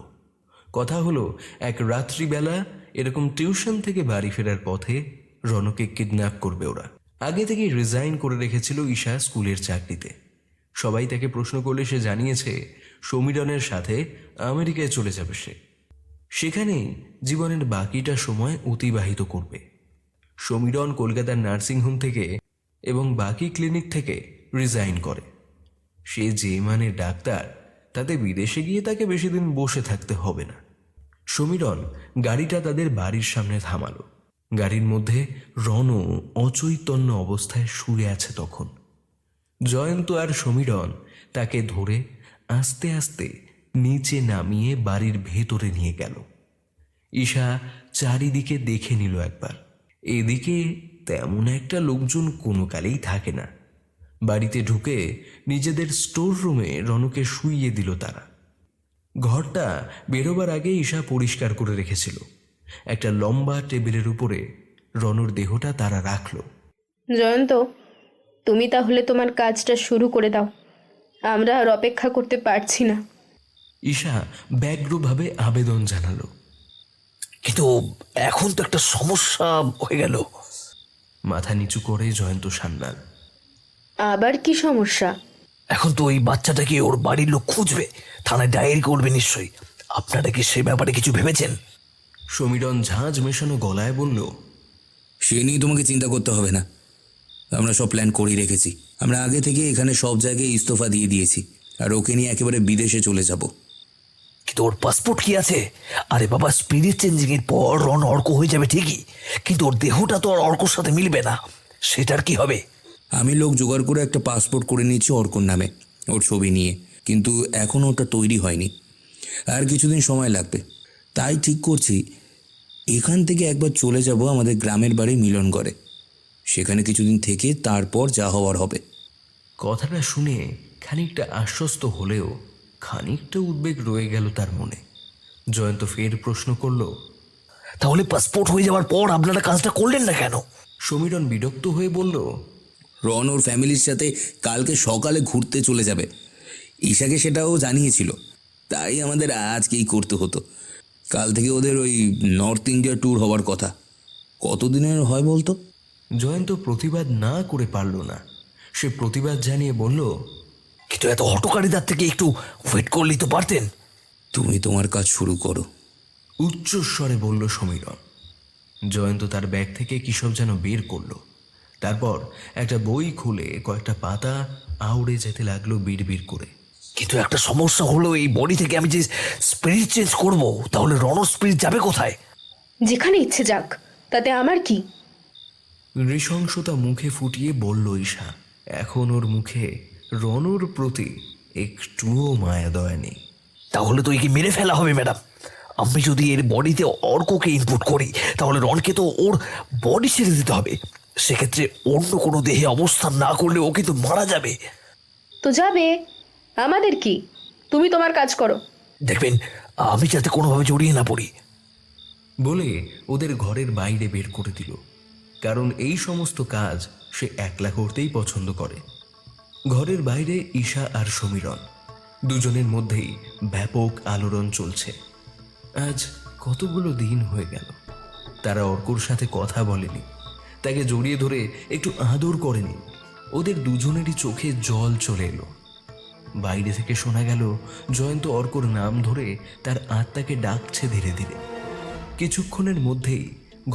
কথা হলো, এক রাত্রিবেলা এরকম টিউশন থেকে বাড়ি ফেরার পথে রনকে কিডন্যাপ করবে ওরা। আগে থেকেই রিজাইন করে রেখেছিল ঈশা স্কুলের চাকরিতে। সবাই তাকে প্রশ্ন করলে সে জানিয়েছে সমীরনের সাথে আমেরিকায় চলে যাবে সে। সেখানেই জীবনের বাকিটা সময় অতিবাহিত করবে। সমীরন কলকাতার নার্সিংহোম থেকে এবং বাকি ক্লিনিক থেকে রিজাইন করে। সে যে মানে ডাক্তার, তাতে বিদেশে গিয়ে তাকে বেশি দিন বসে থাকতে হবে না। সমীরন গাড়িটা তাদের বাড়ির সামনে থামালো। গাড়ির মধ্যে রণ অচৈতন্য অবস্থায় শুয়ে আছে তখন। জয়ন্ত আর সমীরন তাকে ধরে আস্তে আস্তে নিচে নামিয়ে বাড়ির ভেতরে নিয়ে গেল। ঈশা চারিদিকে দেখে নিল একবার। এদিকে তেমন একটা লোকজন কোনো কালেই থাকে না। বাড়িতে ঢুকে নিজেদের স্টোর রুমে রণকে শুইয়ে দিল তারা। ঘরটা বেরোবার আগে ঈশা পরিষ্কার করে রেখেছিল। একটা লম্বা টেবিলের উপরে রণর দেহটা তারা রাখল। জয়ন্ত, তুমি তাহলে তোমার কাজটা শুরু করে দাও, আমরা আর অপেক্ষা করতে পারছি না। ঈশা ব্যগ্রভাবে আবেদন জানালো। কিন্তু এখন তো একটা সমস্যা হয়ে গেল। মাথা নিচু করে জয়ন্ত সান্যাল। আবার কি সমস্যা? এখন তো ওই বাচ্চাটাকে ওর বাড়ির লোক খুঁজবে, থানায় ডায়েরি করবে নিশ্চয়ই। আপনারা কি সে ব্যাপারে কিছু ভেবেছেন? সমীরন ঝাঁঝ মেশানো গলায় বলল, সে নিয়ে তোমাকে চিন্তা করতে হবে না, আমরা সব প্ল্যান করেই রেখেছি। আমরা আগে থেকে এখানে সব জায়গায় ইস্তফা দিয়ে দিয়েছি, আর ওকে নিয়ে একেবারে বিদেশে চলে যাব। কিন্তু ওর পাসপোর্ট কি আছে? আরে বাবা, স্পিরিট চেঞ্জিং এর পর রন অর্ক হয়ে যাবে ঠিকই, কিন্তু ওর দেহটা তো আর অর্কর সাথে মিলবে না। সেটার কি হবে? আমি লোক জোগাড় করে একটা পাসপোর্ট করে নিয়েছি অর্কর নামে, ওর ছবি নিয়ে, কিন্তু এখনও ওটা তৈরি হয়নি, আর কিছুদিন সময় লাগবে। তাই ঠিক করছি এখান থেকে একবার চলে যাব আমাদের গ্রামের বাড়ি মিলনগড়ে, সেখানে কিছুদিন থেকে তারপর যা হওয়ার হবে। কথাটা শুনে খানিকটা আশ্বস্ত হলেও খানিকটা উদ্বেগ রয়ে গেল তার মনে। জয়ন্ত ফের প্রশ্ন করল, তাহলে পাসপোর্ট হয়ে যাওয়ার পর আপনারা কাজটা করলেন না কেন? সমীরন বিরক্ত হয়ে বলল, রন ওর ফ্যামিলির সাথে কালকে সকালে ঘুরতে চলে যাবে, ঈশাকে সেটাও জানিয়েছিল, তাই আমাদের আজকেই করতে হতো। কাল থেকে ওদের ওই নর্থ ইন্ডিয়া ট্যুর হওয়ার কথা। কতদিনের হয় বলতো? জয়ন্ত প্রতিবাদ না করে পারল না। সে প্রতিবাদ জানিয়ে বলল, কিন্তু এত হটকারিতার থেকে একটু ওয়েট করলেই তো পারতেন। তুমি তোমার কাজ শুরু করো, উচ্চস্বরে বলল সমীরন। জয়ন্ত তার ব্যাগ থেকে কিসব যেন বের করলো। তারপর একটা বই খুলে কয়েকটা পাতা আউড়ে যেতে লাগলো বিড়বিড় করে। কিন্তু একটা সমস্যা হলো, এই বডি থেকে আমি যে স্পিরিট চেঞ্জ করব, তাহলে রণ স্পিরিট যাবে কোথায়? যেখানে ইচ্ছে যাক, তাতে আমার কি? নৃশংসতা মুখে ফুটিয়ে বলল ঈশা। এখন ওর মুখে রণর প্রতি একটুও মায়া দয়া নেই। তাহলে তো একে মেরে ফেলা হবে ম্যাডাম। আমি যদি এর বডিতে অর্ককে ইনপুট করি, তাহলে রনকে তো ওর বডি ছেড়ে দিতে হবে। সেক্ষেত্রে অন্য কোনো দেহে অবস্থান না করলে ও কিন্তু মারা যাবে। তো যাবে, আমাদের কি? তুমি তোমার কাজ করো। দেখবেন আমি যাতে কোনোভাবে জড়িয়ে না পড়ি। বলে ওদের ঘরের বাইরে বের করে দিল। কারণ এই সমস্ত কাজ সে একলা করতেই পছন্দ করে। ঘরের বাইরে ঈশা আর সমীরন দুজনের মধ্যেই ব্যাপক আলোড়ন চলছে। আজ কতগুলো দিন হয়ে গেল তারা অর্কর সাথে কথা বলেনি, তাকে জড়িয়ে ধরে একটু আদর করেনি। ওদের দুজনেরই চোখে জল চলে এলো। বাইরে থেকে শোনা গেল জয়ন্ত অর্কর নাম ধরে তার আত্মাকে ডাকছে ধীরে ধীরে। কিছুক্ষণের মধ্যেই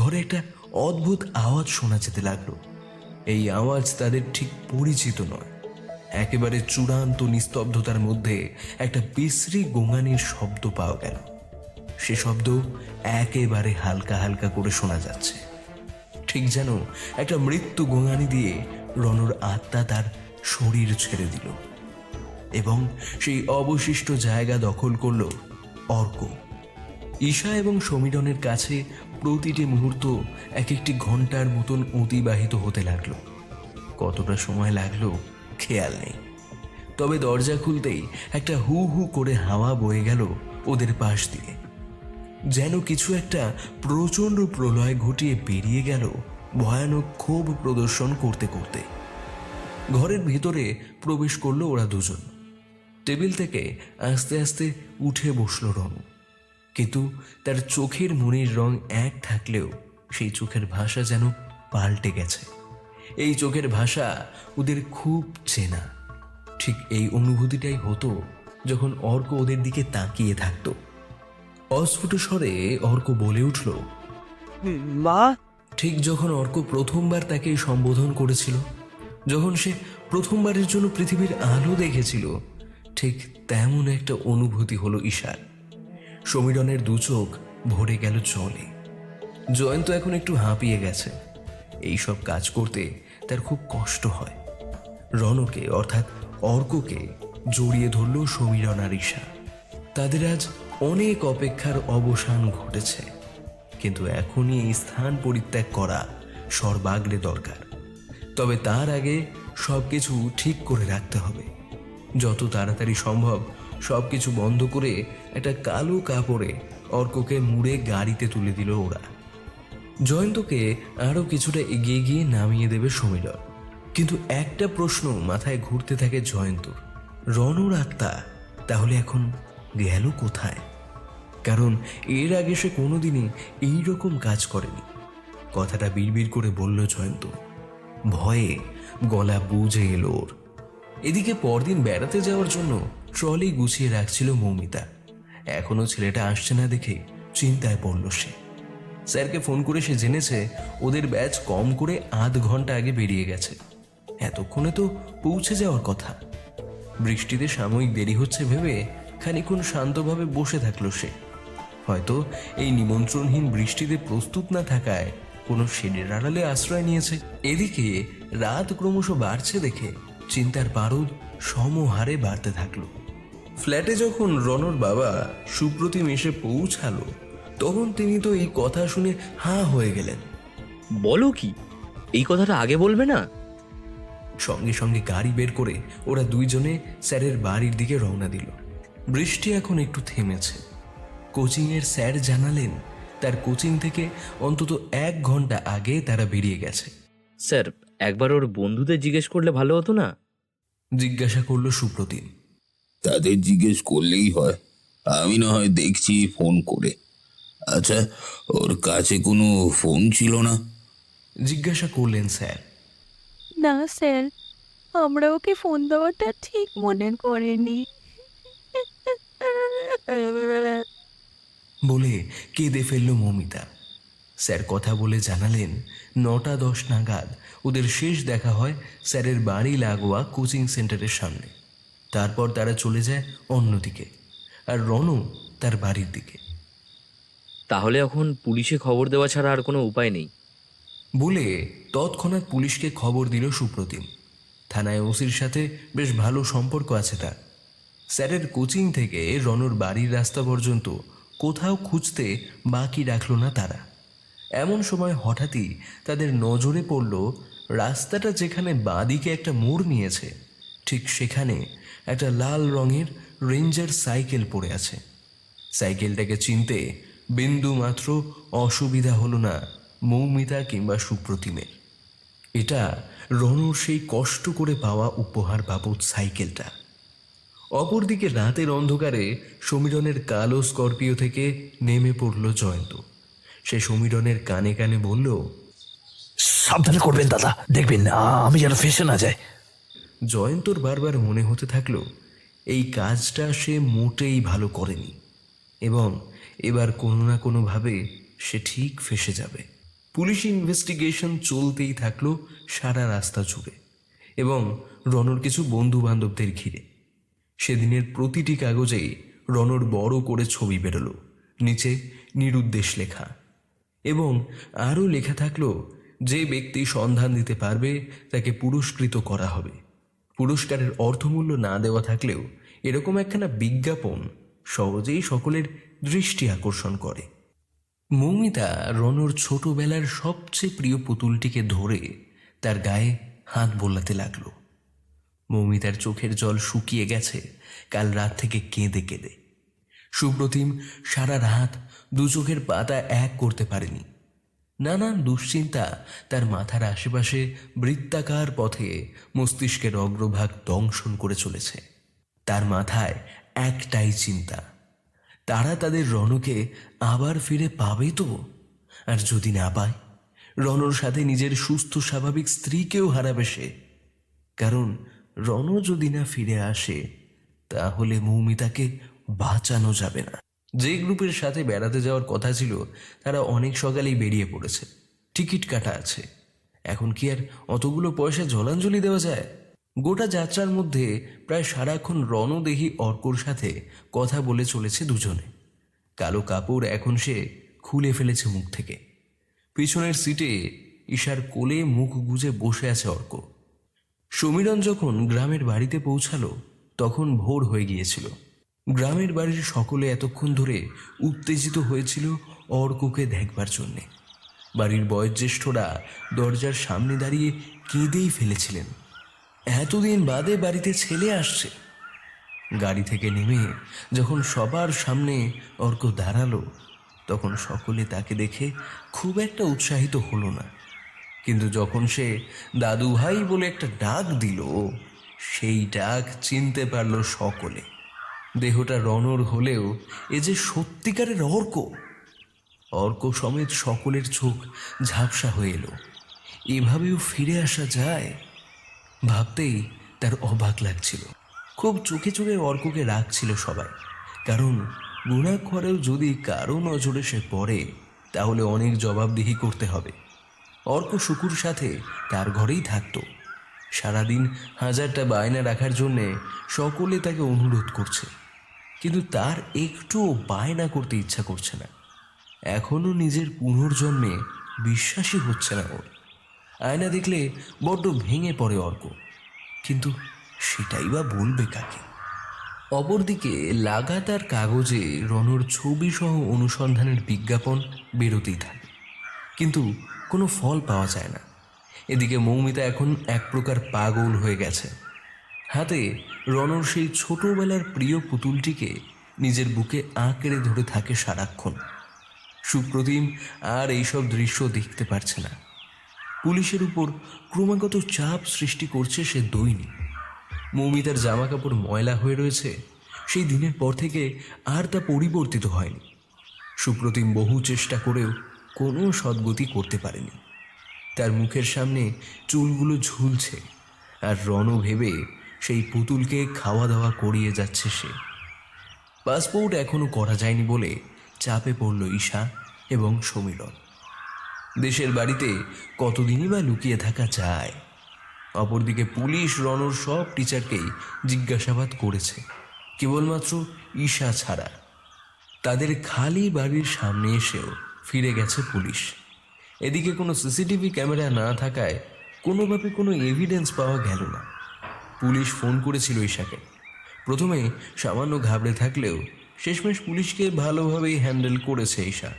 ঘরে একটা অদ্ভুত আওয়াজ শোনা যেতে লাগলো। এই আওয়াজ তাদের ঠিক পরিচিত নয়। একেবারে চূড়ান্ত নিস্তব্ধতার মধ্যে একটা বিশ্রী গোঙানির শব্দ পাওয়া গেল। সে শব্দ একেবারে হালকা হালকা করে শোনা যাচ্ছে, ঠিক যেন একটা মৃত্যু গোঙানি দিয়ে রণর আত্মা তার শরীর ছেড়ে দিল এবং সেই অবশিষ্ট জায়গা দখল করল অর্ক। ঈশা এবং সমীরনের কাছে প্রতিটি মুহূর্ত এক একটি ঘন্টার মতন অতিবাহিত হতে লাগলো। কতটা সময় লাগলো খেয়াল নেই, তবে দরজা খুলতেই একটা হু হু করে হাওয়া বয়ে গেল ওদের পাশ দিয়ে, যেন কিছু একটা প্রচণ্ড প্রলয় ঘটিয়ে বেরিয়ে গেল ভয়ানক ক্ষোভ প্রদর্শন করতে করতে। ঘরের ভিতরে প্রবেশ করলো ওরা দুজন। টেবিল থেকে আস্তে আস্তে উঠে বসলো রনু, কিন্তু তার চোখের মনির রং এক থাকলেও সেই চোখের ভাষা যেন পাল্টে গেছে। এই চোখের ভাষা ওদের খুব চেনা। ঠিক এই অনুভূতিটাই হতো যখন অর্ক ওদের দিকে তাকিয়ে থাকতো। অস্ফুট স্বরে অর্ক বলে উঠল, মা। ঠিক যখন অর্ক প্রথমবার তাকে সম্বোধন করেছিল, যখন সে প্রথমবারের জন্য পৃথিবীর আলো দেখেছিল, ঠিক তেমন একটা অনুভূতি হলো ঈশার। সমীরনের দু চোখ ভরে গেল জলে। জয়ন্ত এখন একটু হাঁপিয়ে গেছে। এইসব কাজ করতে তার খুব কষ্ট হয়। রণকে অর্থাৎ অর্ককে জড়িয়ে ধরল সমীরন আর ঈশা। তাদের আজ অনেক অপেক্ষার অবসান ঘটেছে, কিন্তু এখনই এই স্থান পরিত্যাগ করা সর্বাগ্রে দরকার। তবে তার আগে সবকিছু ঠিক করে রাখতে হবে। যত তাড়াতাড়ি সম্ভব সবকিছু বন্ধ করে একটা কালো কাপড়ে অর্ককে মুড়ে গাড়িতে তুলে দিল ওরা। জয়ন্তকে আরো কিছুটা এগিয়ে গিয়ে নামিয়ে দেবে সমীরন। কিন্তু একটা প্রশ্ন মাথায় ঘুরতে থাকে জয়ন্তর, রণর আত্মা তাহলে এখন গেল কোথায়? কারণ এর আগে সে কোনোদিনই এইরকম কাজ করেনি। কথাটা বিড়বিড় করে বলল জয়ন্ত। ভয়ে গলা বুঝে এলো ওর। এদিকে পরদিন বেড়াতে যাওয়ার জন্য ট্রলি গুছিয়ে রাখছিল মৌমিতা। এখনো ছেলেটা আসছে না দেখে চিন্তায় পড়ল সে। স্যারকে ফোন করে সে জেনেছে ওদের ব্যাচ কম করে আধ ঘন্টা আগে বেরিয়ে গেছে। এতক্ষণে তো পৌঁছে যাওয়ার কথা। বৃষ্টিতে সাময়িক দেরি হচ্ছে ভেবে খানিকক্ষণ শান্তভাবে বসে থাকলো সে। হয়তো এই নিমন্ত্রণহীন বৃষ্টিতে প্রস্তুত না থাকায় কোনো শেডের আড়ালে আশ্রয় নিয়েছে। এদিকে রাত ক্রমশ বাড়ছে দেখে চিন্তার পারদ সমহারে বাড়তে থাকলো। ফ্ল্যাটে যখন রণর বাবা সুপ্রতিম এসে পৌঁছালো, তখন তিনি তো এই কথা শুনে হাঁ হয়ে গেলেন। বলো কি, এই কথাটা আগে বলবে না? সঙ্গে সঙ্গে গাড়ি বের করে ওরা দুইজনে স্যারের বাড়ির দিকে রওনা দিল। বৃষ্টি এখন একটু থেমেছে। কোচিংয়ের স্যার জানালেন তার কোচিং থেকে অন্তত 1 ঘন্টা আগে তারা বেরিয়ে গেছে। স্যার, একবার ওর বন্ধুদের জিজ্ঞেস করলে ভালো হতো না? জিজ্ঞাসা করলো সুপ্রতিম। তাদের জিজ্ঞেস করলেই হয়, আমি না হয় দেখছি ফোন করে। আচ্ছা, ওর কাছে কোনো ফোন ছিল না? জিজ্ঞাসা করলেন স্যার। না স্যার, আমরা ওকে ফোন দেওয়াটা ঠিক মনে করিনি। বলে কেঁদে ফেলল মৌমিতা। স্যার কথা বলে জানালেন 9টা 10 নাগাদ ওদের শেষ দেখা হয় স্যারের বাড়ি লাগোয়া কোচিং সেন্টারের সামনে। তারপর তারা চলে যায় অন্যদিকে, আর রনু তার বাড়ির দিকে। তাহলে এখন পুলিশে খবর দেওয়া ছাড়া আর কোনো উপায় নেই। বলে তৎক্ষণাৎ পুলিশকে খবর দিল সুপ্রতিম। থানায় ওসির সাথে বেশ ভালো সম্পর্ক আছে তার। স্যারের কোচিং থেকে রনুর বাড়ির রাস্তা পর্যন্ত কোথাও খুঁজতে বাকি রাখল না তারা। এমন সময় হঠাৎই তাদের নজরে পড়ল রাস্তাটা যেখানে বাঁদিকে একটা মোড় নিয়েছে, ঠিক সেখানে একটা লাল রঙের রেঞ্জার সাইকেল পড়ে আছে। সাইকেলটাকে চিনতে বিন্দু মাত্র অসুবিধা হলো না মৌমিতা কিংবা সুপ্রতিমের। এটা রনুর সেই কষ্ট করে পাওয়া উপহার বাবদ সাইকেলটা। অপরদিকে রাতের অন্ধকারে সমীরনের কালো স্করপিও থেকে নেমে পড়ল জয়ন্ত। সে সমীরনের কানে কানে বলল, সাবধানে করবেন দাদা, দেখবেন আমি যেন ফেসে না যায়। জয়ন্তর বারবার মনে হতে থাকলো এই কাজটা সে মোটেই ভালো করেনি, এবং এবার কোনো না কোনোভাবে সে ঠিক ফেসে যাবে। পুলিশ ইনভেস্টিগেশন চলতেই থাকলো সারা রাস্তা জুড়ে, এবং রনর কিছু বন্ধু বান্ধবদের ঘিরে। সেদিনের প্রতিটি কাগজেই রনর বড় করে ছবি বেরোলো, নিচে নিরুদ্দেশ লেখা, এবং আরও লেখা থাকলো যে ব্যক্তি সন্ধান দিতে পারবে তাকে পুরস্কৃত করা হবে। পুরস্কারের অর্থমূল্য না দেওয়া থাকলেও এরকম একখানা বিজ্ঞাপন সহজেই সকলের দৃষ্টি আকর্ষণ করে। মৌমিতা রনর ছোটবেলার সবচেয়ে প্রিয় পুতুলটিকে ধরে তার গায়ে হাত বোলাতে লাগলো। মৌমিতার চোখের জল শুকিয়ে গেছে কাল রাত থেকে কেঁদে কেঁদে। সুপ্রতিম সারা রাত দু চোখের পাতা এক করতে পারেনি। নানান দুশ্চিন্তা তার মাথার আশেপাশে বৃত্তাকার পথে মস্তিষ্কের অগ্রভাগ দংশন করে চলেছে। তার মাথায় একটাই চিন্তা, তারা তাদের রণকে আবার ফিরে পাবে তো? আর যদি না পায়, রণর সাথে নিজের সুস্থ স্বাভাবিক স্ত্রীকেও হারাবে সে। কারণ রণ যদি না ফিরে আসে তাহলে মৌমিতাকে বাঁচানো যাবে না। যে গ্রুপের সাথে বেড়াতে যাওয়ার কথা ছিল তারা অনেক সকালেই বেরিয়ে পড়েছে, টিকিট কাটা আছে। এখন কি আর অতগুলো পয়সা জলাঞ্জলি দেওয়া যায়? গোটা যাত্রার মধ্যে প্রায় সারাক্ষণ রণদেহী অর্কর সাথে কথা বলে চলেছে দুজনে। কালো কাপড় এখন সে খুলে ফেলেছে মুখ থেকে। পিছনের সিটে ঈশার কোলে মুখ গুজে বসে আছে অর্ক। সমীরণ যখন গ্রামের বাড়িতে পৌঁছালো তখন ভোর হয়ে গিয়েছিল। গ্রামের বাড়ির সকলে এতক্ষণ ধরে উত্তেজিত হয়েছিল অর্ককে দেখবার জন্যে। বাড়ির বয়োজ্যেষ্ঠরা দরজার সামনে দাঁড়িয়ে কেঁদেই ফেলেছিলেন। এতদিন বাদে বাড়িতে ছেলে আসছে। গাড়ি থেকে নেমে যখন সবার সামনে অর্ক দাঁড়ালো তখন সকলে তাকে দেখে খুব একটা উৎসাহিত হলো না। কিন্তু যখন সে দাদু ভাই বলে একটা ডাক দিল, সেই ডাক চিনতে পারল সকলে। দেহটা রণর হলেও এ যে সত্যিকারের অর্ক। অর্ক সমেত সকলের চোখ ঝাপসা হয়ে এলো। এভাবেও ফিরে আসা যায় ভাবতেই তার অবাক লাগছিল। খুব চোখে চোখে অর্ককে রাখছিল সবাই, কারণ গুণাক্ষরেও যদি কারো নজরে সে পড়ে তাহলে অনেক জবাবদিহি করতে হবে। অর্ক শুকুর সাথে তার ঘরেই থাকতো। সারাদিন হাজারটা বায়না রাখার জন্যে সকলে তাকে অনুরোধ করছে, কিন্তু তার একটুও বায়না করতে ইচ্ছা করছে না। এখনও নিজের পুনর্জন্মে বিশ্বাসই হচ্ছে না ওর। আয়না দেখলে বড্ড ভেঙে পড়ে অর্ক, কিন্তু সেটাই বা বলবে কাকে? অপরদিকে লাগাতার কাগজে রণর ছবি সহ অনুসন্ধানের বিজ্ঞাপন বেরোতেই থাকে, কিন্তু কোনো ফল পাওয়া যায় না। এদিকে মৌমিতা এখন এক প্রকার পাগল হয়ে গেছে। হাতে রণর সেই ছোটবেলার প্রিয় পুতুলটিকে নিজের বুকে আঁকড়ে ধরে থাকে সারাক্ষণ। সুপ্রতিম আর এইসব দৃশ্য দেখতে পারছে না। পুলিশের উপর ক্রমাগত চাপ সৃষ্টি করছে সে দৈনিক। মৌমিতার জামা কাপড় ময়লা হয়ে রয়েছে, সেই দিনের পর থেকে আর তা পরিবর্তিত হয়নি। সুপ্রতিম বহু চেষ্টা করেও কোনো সদ্গতি করতে পারেনি। তার মুখের সামনে চুলগুলো ঝুলছে, আর রণ ভেবে সেই পুতুলকে খাওয়া দাওয়া করিয়ে যাচ্ছে সে। পাসপোর্ট এখনো করা যায়নি বলে চাপে পড়ল ঈশা এবং সমীরণ। দেশের বাড়িতে কতদিনই বা লুকিয়ে থাকা যায়? অপরদিকে পুলিশ রণর সব টিচারকেই জিজ্ঞাসাবাদ করেছে, কেবলমাত্র ঈশা ছাড়া। তাদের খালি বাড়ির সামনে এসেও ফিরে গেছে পুলিশ। এদিকে কোনো সিসিটিভি ক্যামেরা না থাকায় কোনোভাবে কোনো এভিডেন্স পাওয়া গেল না। পুলিশ ফোন করেছিল ঈশাকে। প্রথমে সামান্য ঘাবড়ে থাকলেও শেষমেশ পুলিশকে ভালোভাবেই হ্যান্ডেল করেছে ঈশা।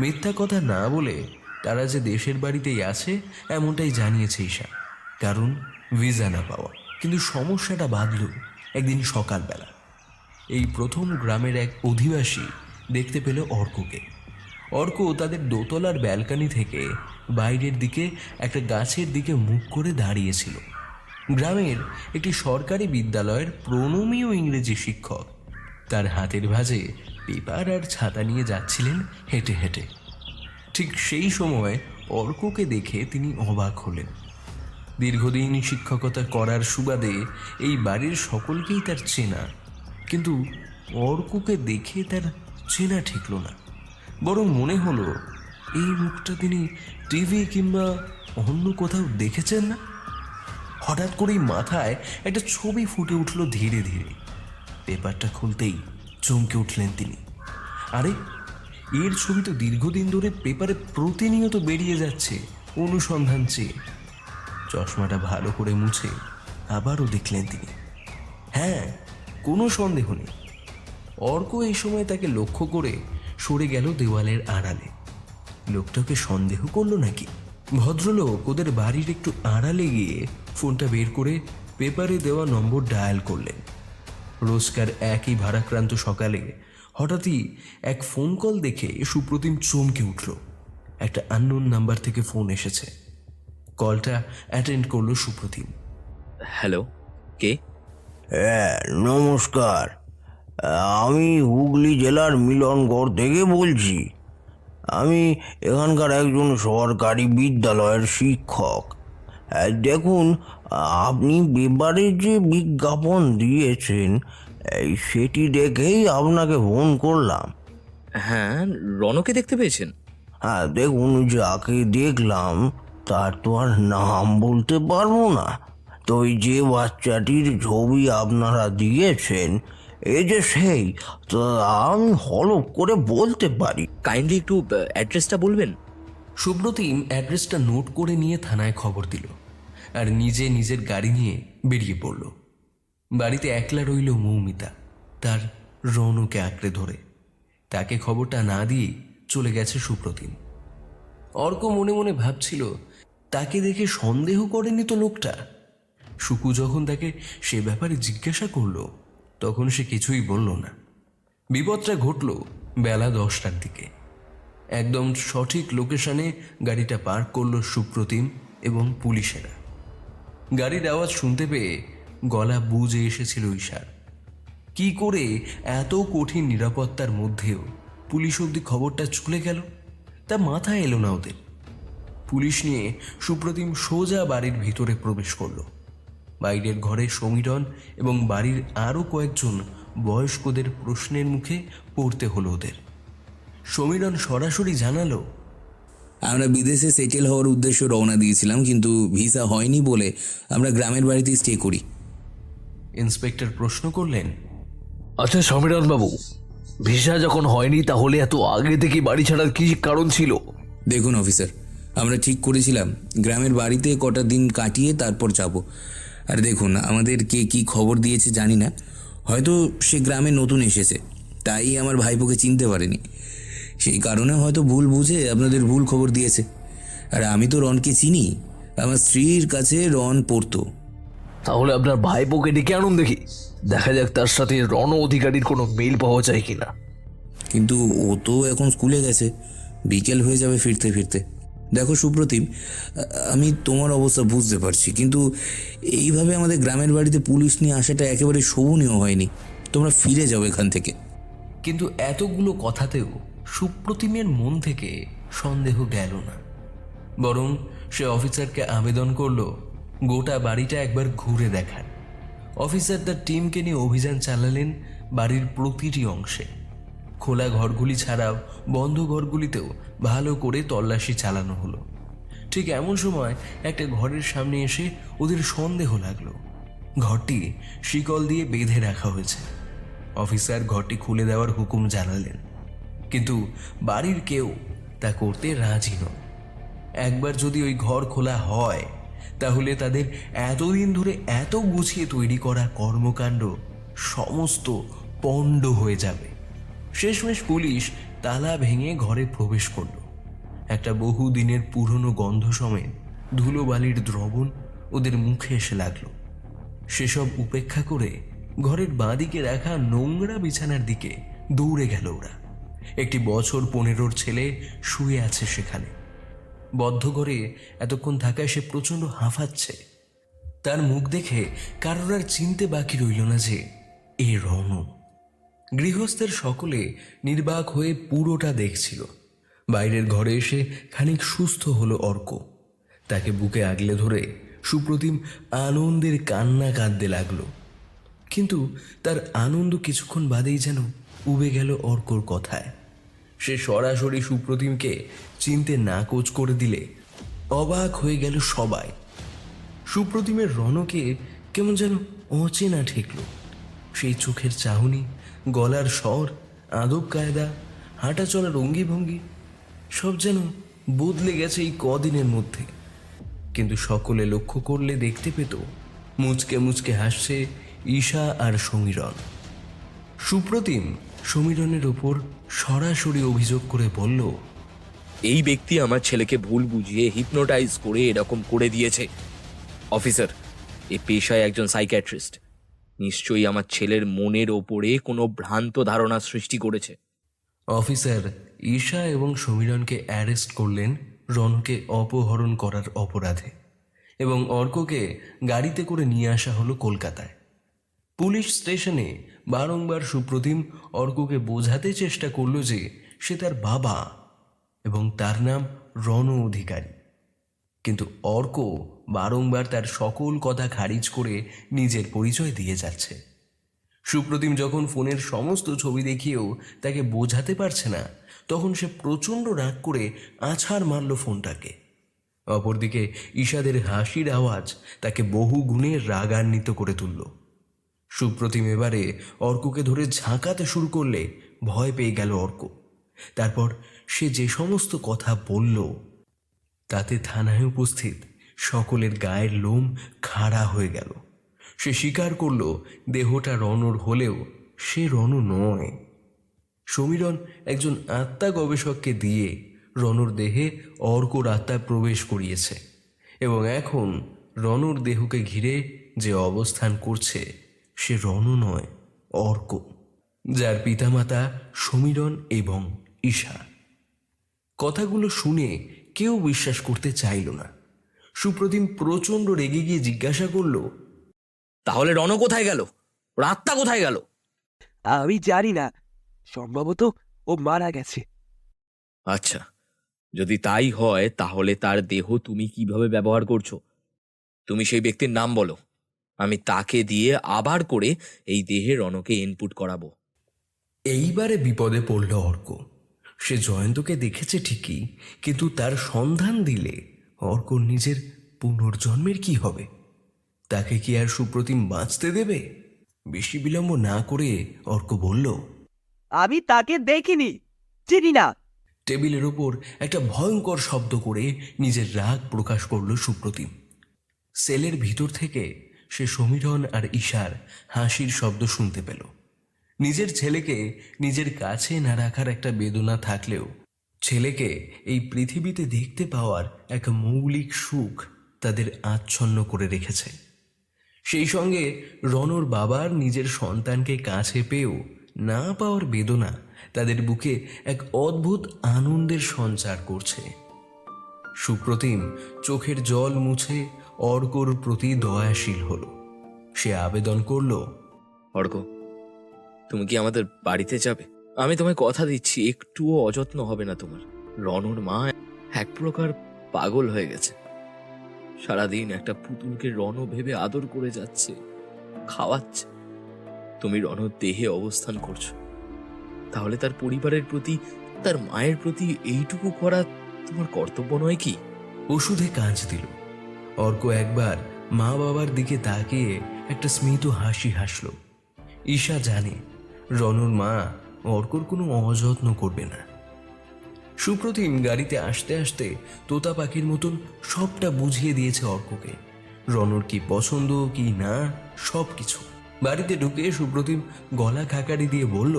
মিথ্যা কথা না বলে তারা যে দেশের বাড়িতেই আছে এমনটাই জানিয়েছে ঈশা, কারণ ভিসা না পাওয়া। কিন্তু সমস্যাটা বাঁধল একদিন সকালবেলা। এই প্রথম গ্রামের এক অধিবাসী দেখতে পেল অর্ককে। অর্ক তাদের দোতলার ব্যালকনি থেকে বাইরের দিকে একটা গাছের দিকে মুখ করে দাঁড়িয়েছিল। গ্রামের একটি সরকারি বিদ্যালয়ের প্রণমীয় ইংরেজি শিক্ষক তার হাতের ভাঁজে পেপার আর ছাতা নিয়ে যাচ্ছিলেন হেঁটে হেঁটে। ঠিক সেই সময় অর্ককে দেখে তিনি অবাক হলেন। দীর্ঘদিন শিক্ষকতা করার সুবাদে এই বাড়ির সকলকেই তার চেনা, কিন্তু অর্ককে দেখে তার চেনা ঠেকল না। বরং মনে হলো এই মুখটা তিনি টিভি কিংবা অন্য কোথাও দেখেছেন না। হঠাৎ করেই মাথায় একটা ছবি ফুটে উঠল ধীরে ধীরে। পেপারটা খুলতেই চমকে উঠলেন তিনি। আরে, এর ছবি তো দীর্ঘদিন ধরে পেপারে প্রতিনিয়ত বেরিয়ে যাচ্ছে অনুসন্ধান চেয়ে। চশমাটা ভালো করে মুছে আবারও দেখলেন তিনি। হ্যাঁ, কোনো সন্দেহ নেই। অর্ক এই সময় তাকে লক্ষ্য করে সরে গেল দেওয়ালের আড়ালে। লোকটাকে সন্দেহ করলো নাকি? ভদ্রলোক ওদের বাড়ির একটু আড়ালে গিয়ে ফোনটা বের করে পেপারে দেওয়া নম্বর ডায়াল করলেন। রোজকার একই ভারাক্রান্ত সকালে হঠাৎই এক ফোন কল দেখে সুপ্রতিম চমকে উঠল। একটা আননোন নাম্বার থেকে ফোন এসেছে। কলটা অ্যাটেন্ড করলো সুপ্রতিম। হ্যালো, কে? হ্যাঁ, নমস্কার। আমি হুগলি জেলার মিলনগড় থেকে বলছি। আমি এখানকার একজন সরকারি বিদ্যালয়ের শিক্ষক। দেখুন, আপনি পেপারে যে বিজ্ঞাপন দিয়েছেন সেটি দেখেই আপনাকে ফোন করলাম। হ্যাঁ, রনকে দেখতে পেয়েছেন? হ্যাঁ, দেখুন, যাকে দেখলাম তার তো আর নাম বলতে পারবো না, তো ওই যে বাচ্চাটির ছবি আপনারা দিয়েছেন এই যে সেই, তো আমি হলফ করে বলতে পারি। কাইন্ডলি একটু অ্যাড্রেসটা বলবেন? সুব্রতিম অ্যাড্রেসটা নোট করে নিয়ে থানায় খবর দিল আর নিজে নিজের গাড়ি নিয়ে বেরিয়ে পড়ল। বাড়িতে একলা রইল মৌমিতা, তার রনুকে আঁকড়ে ধরে। তাকে খবরটা না দিয়ে চলে গেছে সুপ্রতিম। অর্ক মনে মনে ভাবছিল, তাকে দেখে সন্দেহ করেনি তো লোকটা। সুকু যখন তাকে সে ব্যাপারে জিজ্ঞাসা করলো তখন সে কিছুই বলল না। বিপদটা ঘটল বেলা 10টার দিকে। একদম সঠিক লোকেশনে গাড়িটা পার্ক করলো সুপ্রতিম এবং পুলিশেরা। গাড়ির আওয়াজ শুনতে পেয়ে গলা বুজে এসেছিল ঈশার। কি করে এত কঠিন নিরাপত্তার মধ্যেও পুলিশ অবধি খবরটা চলে গেল তা মাথায় এলো না ওদের। পুলিশ নিয়ে সুপ্রতিম সোজা বাড়ির ভিতরে প্রবেশ করলো। বাইরের ঘরে সমীরণ এবং বাড়ির আরও কয়েকজন বয়স্কদের প্রশ্নের মুখে পড়তে হলো ওদের। সমীরণ সরাসরি জানালো, আমরা বিদেশে সেটেল হওয়ার উদ্দেশ্যে রওনা দিয়েছিলাম, কিন্তু ভিসা হয়নি বলে আমরা গ্রামের বাড়িতেই স্টে করি। ইন্সপেক্টর প্রশ্ন করলেন, আচ্ছা সমীরণ বাবু, ভিসা যখন হয়নি তাহলে এত আগে থেকে বাড়ি ছাড়ার কি কারণ ছিল? দেখুন অফিসার, আমরা ঠিক করেছিলাম গ্রামের বাড়িতে কটা দিন কাটিয়ে তারপর যাব। আর দেখুন, আমাদের কে কি খবর দিয়েছে জানি না, হয়তো সে গ্রামে নতুন এসেছে, তাই আমার ভাইপোকে চিনতে পারেনি। সেই কারণে হয়তো ভুল বুঝে আপনাদের ভুল খবর দিয়েছে। আর আমি তো রনকে চিনি, আমার স্ত্রীর কাছে রন পড়তো। তাহলে আপনার ভাইপোকে ডেকে আনুন দেখি, দেখা যাক তার সাথে রণ অধিকারীর কোনো মিল পাওয়া যায় কিনা। কিন্তু ও তো এখন স্কুলে গেছে, বিকেল হয়ে যাবে ফিরতে ফিরতে। দেখো সুপ্রতিম, আমি তোমার অবস্থা বুঝতে পারছি, কিন্তু এইভাবে আমাদের গ্রামের বাড়িতে পুলিশ নিয়ে আসাটা একেবারে শোভনীয় হয়নি। তোমরা ফিরে যাও এখান থেকে। কিন্তু এতগুলো কথাতেও সুপ্রতিমের মন থেকে সন্দেহ গেল না। বরং সে অফিসারকে আবেদন করলো গোটা বাড়িটা একবার ঘুরে দেখার। অফিসার তার টিমকে নিয়ে অভিযান চালালেন বাড়ির প্রতিটি অংশে। খোলা ঘরগুলি ছাড়াও বন্ধ ঘরগুলিতেও ভালো করে তল্লাশি চালানো হলো। ঠিক এমন সময় একটা ঘরের সামনে এসে ওদের সন্দেহ লাগলো। ঘরটি শিকল দিয়ে বেঁধে রাখা হয়েছে। অফিসার ঘরটি খুলে দেওয়ার হুকুম জানালেন, কিন্তু বাড়ির কেউ তা করতে রাজি নয়। একবার যদি ওই ঘর খোলা হয় তাহলে তাদের এতদিন ধরে এত গুছিয়ে তৈরি করা কর্মকাণ্ড সমস্ত পণ্ড হয়ে যাবে। শেষমেশ পুলিশ তালা ভেঙে ঘরে প্রবেশ করল। একটা বহু দিনের পুরনো গন্ধ সমেত ধুলোবালির দ্রবণ ওদের মুখে এসে লাগলো। সেসব উপেক্ষা করে ঘরের বাঁদিকে রাখা নোংরা বিছানার দিকে দৌড়ে গেল ওরা। একটি বছর 15 ছেলে শুয়ে আছে সেখানে। বদ্ধ ঘরে এতক্ষণ থাকায় সে প্রচণ্ড হাঁফাচ্ছে। তার মুখ দেখে কারোর আর চিনতে বাকি রইল না যে এ রনু। গৃহস্থের সকলে নির্বাক হয়ে পুরোটা দেখছিল। বাইরের ঘরে এসে খানিক সুস্থ হলো অর্ক। তাকে বুকে আগলে ধরে সুপ্রতিম আনন্দের কান্না কাঁদতে লাগলো। কিন্তু তার আনন্দ কিছুক্ষণ বাদেই যেন উবে গেল অর্কর কথায়। সে সরাসরি সুপ্রতিমকে চিনতে নাকচ করে দিলে অবাক হয়ে গেল সবাই। সুপ্রতিমের রনকে কেমন যেন অচেনা ঠেকল। সেই চোখের চাহনি, গলার স্বর, আদব কায়দা, হাঁটা চলার অঙ্গিভঙ্গি সব যেন বদলে গেছে এই কদিনের মধ্যে। কিন্তু সকলে লক্ষ্য করলে দেখতে পেত মুচকে মুচকে হাসছে ঈশা আর সমীরণ। সুপ্রতিম সমীরণের ওপর সরাসরি অভিযোগ করে বলল, এই ব্যক্তি আমার ছেলেকে ভুল বুঝিয়ে হিপনোটাইজ করে এরকম করে দিয়েছে। অফিসার, এ পেশায় একজন সাইকিয়াট্রিস্ট, নিশ্চয়ই আমার ছেলের মনের ওপরে কোনো ভ্রান্ত ধারণা সৃষ্টি করেছে। অফিসার ঈশা এবং সমীরণকে অ্যারেস্ট করলেন রনকে অপহরণ করার অপরাধে এবং অর্ককে গাড়িতে করে নিয়ে আসা হলো কলকাতায়। পুলিশ স্টেশনে বারংবার সুপ্রতিম অর্ককে বোঝাতে চেষ্টা করল যে সে তার বাবা, এবং তার নাম রণ অধিকারী। কিন্তু অর্ক বারংবার তার সকল কথা খারিজ করে নিজের পরিচয় দিয়ে যাচ্ছে। সুপ্রতিম যখন ফোনের সমস্ত ছবি দেখিয়েও তাকে বোঝাতে পারছে না, তখন সে প্রচণ্ড রাগ করে আছাড় মারল ফোনটাকে। অপরদিকে ঈশাদের হাসির আওয়াজ তাকে বহু গুণে রাগান্বিত করে তুলল। সুপ্রতিম এবারে অর্ককে ধরে ঝাঁকাতে শুরু করলে ভয় পেয়ে গেল অর্ক। তারপর সে যে সমস্ত কথা বলল তাতে থানায় উপস্থিত সকলের গায়ের লোম খাড়া হয়ে গেল। সে স্বীকার করল দেহটা রণর হলেও সে রণ নয়। সমীরণ একজন আত্মা গবেষককে দিয়ে রণর দেহে অর্কর আত্মা প্রবেশ করিয়েছে এবং এখন রণর দেহকে ঘিরে যে অবস্থান করছে সে রণ নয়, অর্ক, যার পিতামাতা সমীরণ এবং ঈশা। কথাগুলো শুনে কেউ বিশ্বাস করতে চাইল না। সুপ্রতিম প্রচণ্ড রেগে গিয়ে জিজ্ঞাসা করল, তাহলে রণ কোথায় গেল? রাতটা কোথায় গেল? আমি জানি না, সম্ভবত ও মারা গেছে। আচ্ছা, যদি তাই হয় তাহলে তার দেহ তুমি কিভাবে ব্যবহার করছো? তুমি সেই ব্যক্তির নাম বলো, আমি তাকে দিয়ে আবার করে এই দেহে রণকে ইনপুট করাবো। এইবারে বিপদে পড়ল অর্ক। সে জয়ন্তকে দেখেছে ঠিকই, কিন্তু তার সন্ধান দিলে অর্কর নিজের পুনর্জন্মের কি হবে? তাকে কি আর সুপ্রতিম বাঁচতে দেবে? বেশি বিলম্ব না করে অর্ক বলল, আমি তাকে দেখিনি, চিনি না। টেবিলের ওপর একটা ভয়ঙ্কর শব্দ করে নিজের রাগ প্রকাশ করল সুপ্রতিম। সেলের ভিতর থেকে সে সমীরণ আর ঈশার হাসির শব্দ শুনতে পেল। নিজের ছেলেকে নিজের কাছে না রাখার একটা বেদনা থাকলেও ছেলেকে এই পৃথিবীতে দেখতে পাওয়ার এক মৌলিক সুখ তাদের আচ্ছন্ন করে রেখেছে। সেই সঙ্গে রণর বাবার নিজের সন্তানকে কাছে পেয়েও না পাওয়ার বেদনা তাদের বুকে এক অদ্ভুত আনন্দের সঞ্চার করছে। সুপ্রতিম চোখের জল মুছে অর্কর প্রতি দয়াশীল হল। সে আবেদন করল, অর্ক, তুমি কি আমাদের বাড়িতে যাবে? আমি তোমায় কথা দিচ্ছি, একটুও অযত্ন হবে না তোমার। রণর মা এক প্রকার পাগল হয়ে গেছে। সারাদিন একটা পুতুলকে রণ ভেবে আদর করে যাচ্ছে, খাওয়াচ্ছে। তুমি রণর দেহে অবস্থান করছো, তাহলে তার পরিবারের প্রতি, তার মায়ের প্রতি এইটুকু করা তোমার কর্তব্য নয় কি? ওষুধে কাঁচ দিল। অর্ক একবার মা বাবার দিকে তাকিয়ে একটা স্মিত হাসি হাসল। ঈশা জানে রণর মা অর্কর কোনো অযত্ন করবে না। সুপ্রতিম গাড়িতে আসতে আসতে তোতা পাখির মতন সবটা বুঝিয়ে দিয়েছে অর্ককে, রণর কি পছন্দ কি না সব কিছু। বাড়িতে ঢুকে সুপ্রতিম গলা খাকারি দিয়ে বলল,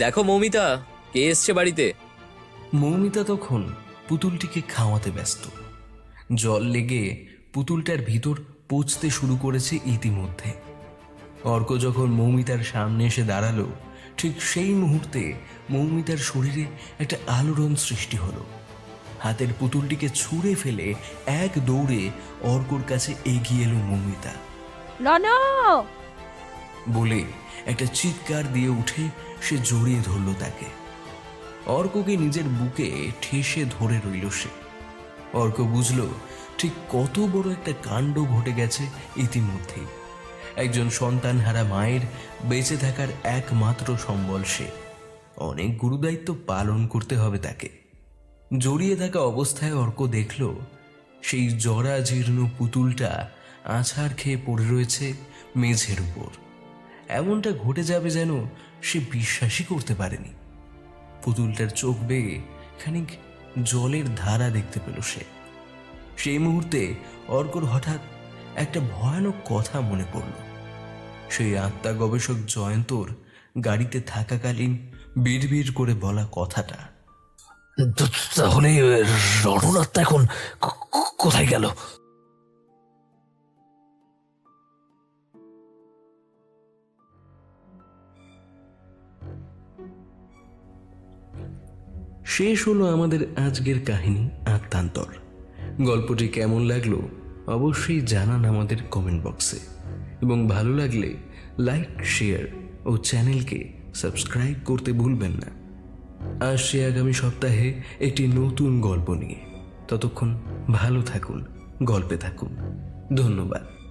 দেখো মৌমিতা, কে এসছে বাড়িতে। মৌমিতা তখন পুতুলটিকে খাওয়াতে ব্যস্ত। জল লেগে পুতুলটার ভিতর পচতে শুরু করেছে ইতিমধ্যে। অর্ক যখন মৌমিতার সামনে এসে দাঁড়ালো, ঠিক সেই মুহূর্তে মৌমিতার শরীরে একটা আলোড়ন সৃষ্টি হলো। হাতের পুতুলটিকে ছুঁড়ে ফেলে এক দৌড়ে অর্কর কাছে এগিয়ে এলো মৌমিতা। রণ! বলে একটা চিৎকার দিয়ে উঠে সে জড়িয়ে ধরল তাকে। অর্ককে নিজের বুকে ঠেসে ধরে রইল সে। অর্ক বুঝল ঠিক কত বড় একটা কাণ্ড ঘটে গেছে ইতিমধ্যেই। একজন সন্তানহারা মায়ের বেঁচে থাকার একমাত্র সম্বল সে। অনেক গুরুদায়িত্ব পালন করতে হবে তাকে। জড়িয়ে থাকা অবস্থায় অর্ক দেখল সেই জরাজীর্ণ পুতুলটা আছাড় খেয়ে পড়ে রয়েছে মেঝের উপর। এমনটা ঘটে যাবে যেন সে বিশ্বাসই করতে পারেনি। পুতুলটার চোখ বেয়ে খানিক জলের ধারা দেখতে পেল সে। সেই মুহূর্তে অর্কর হঠাৎ একটা ভয়ানক কথা মনে পড়ল। সেই আত্মা গবেষক জয়ন্তর গাড়িতে থাকাকালীন বিড়বিড় করে বলা কথাটা। তাহলে রণনাথটা এখন কোথায় গেল? শেষ হলো আমাদের আজকের কাহিনী আত্মান্তর। গল্পটি কেমন লাগলো অবশ্যই জানান আমাদের কমেন্ট বক্সে, এবং ভালো লাগলে লাইক, শেয়ার ও চ্যানেলকে সাবস্ক্রাইব করতে ভুলবেন না। আসছে আগামী সপ্তাহে একটি নতুন গল্প নিয়ে। ততক্ষণ ভালো থাকুন, গল্পে থাকুন। ধন্যবাদ।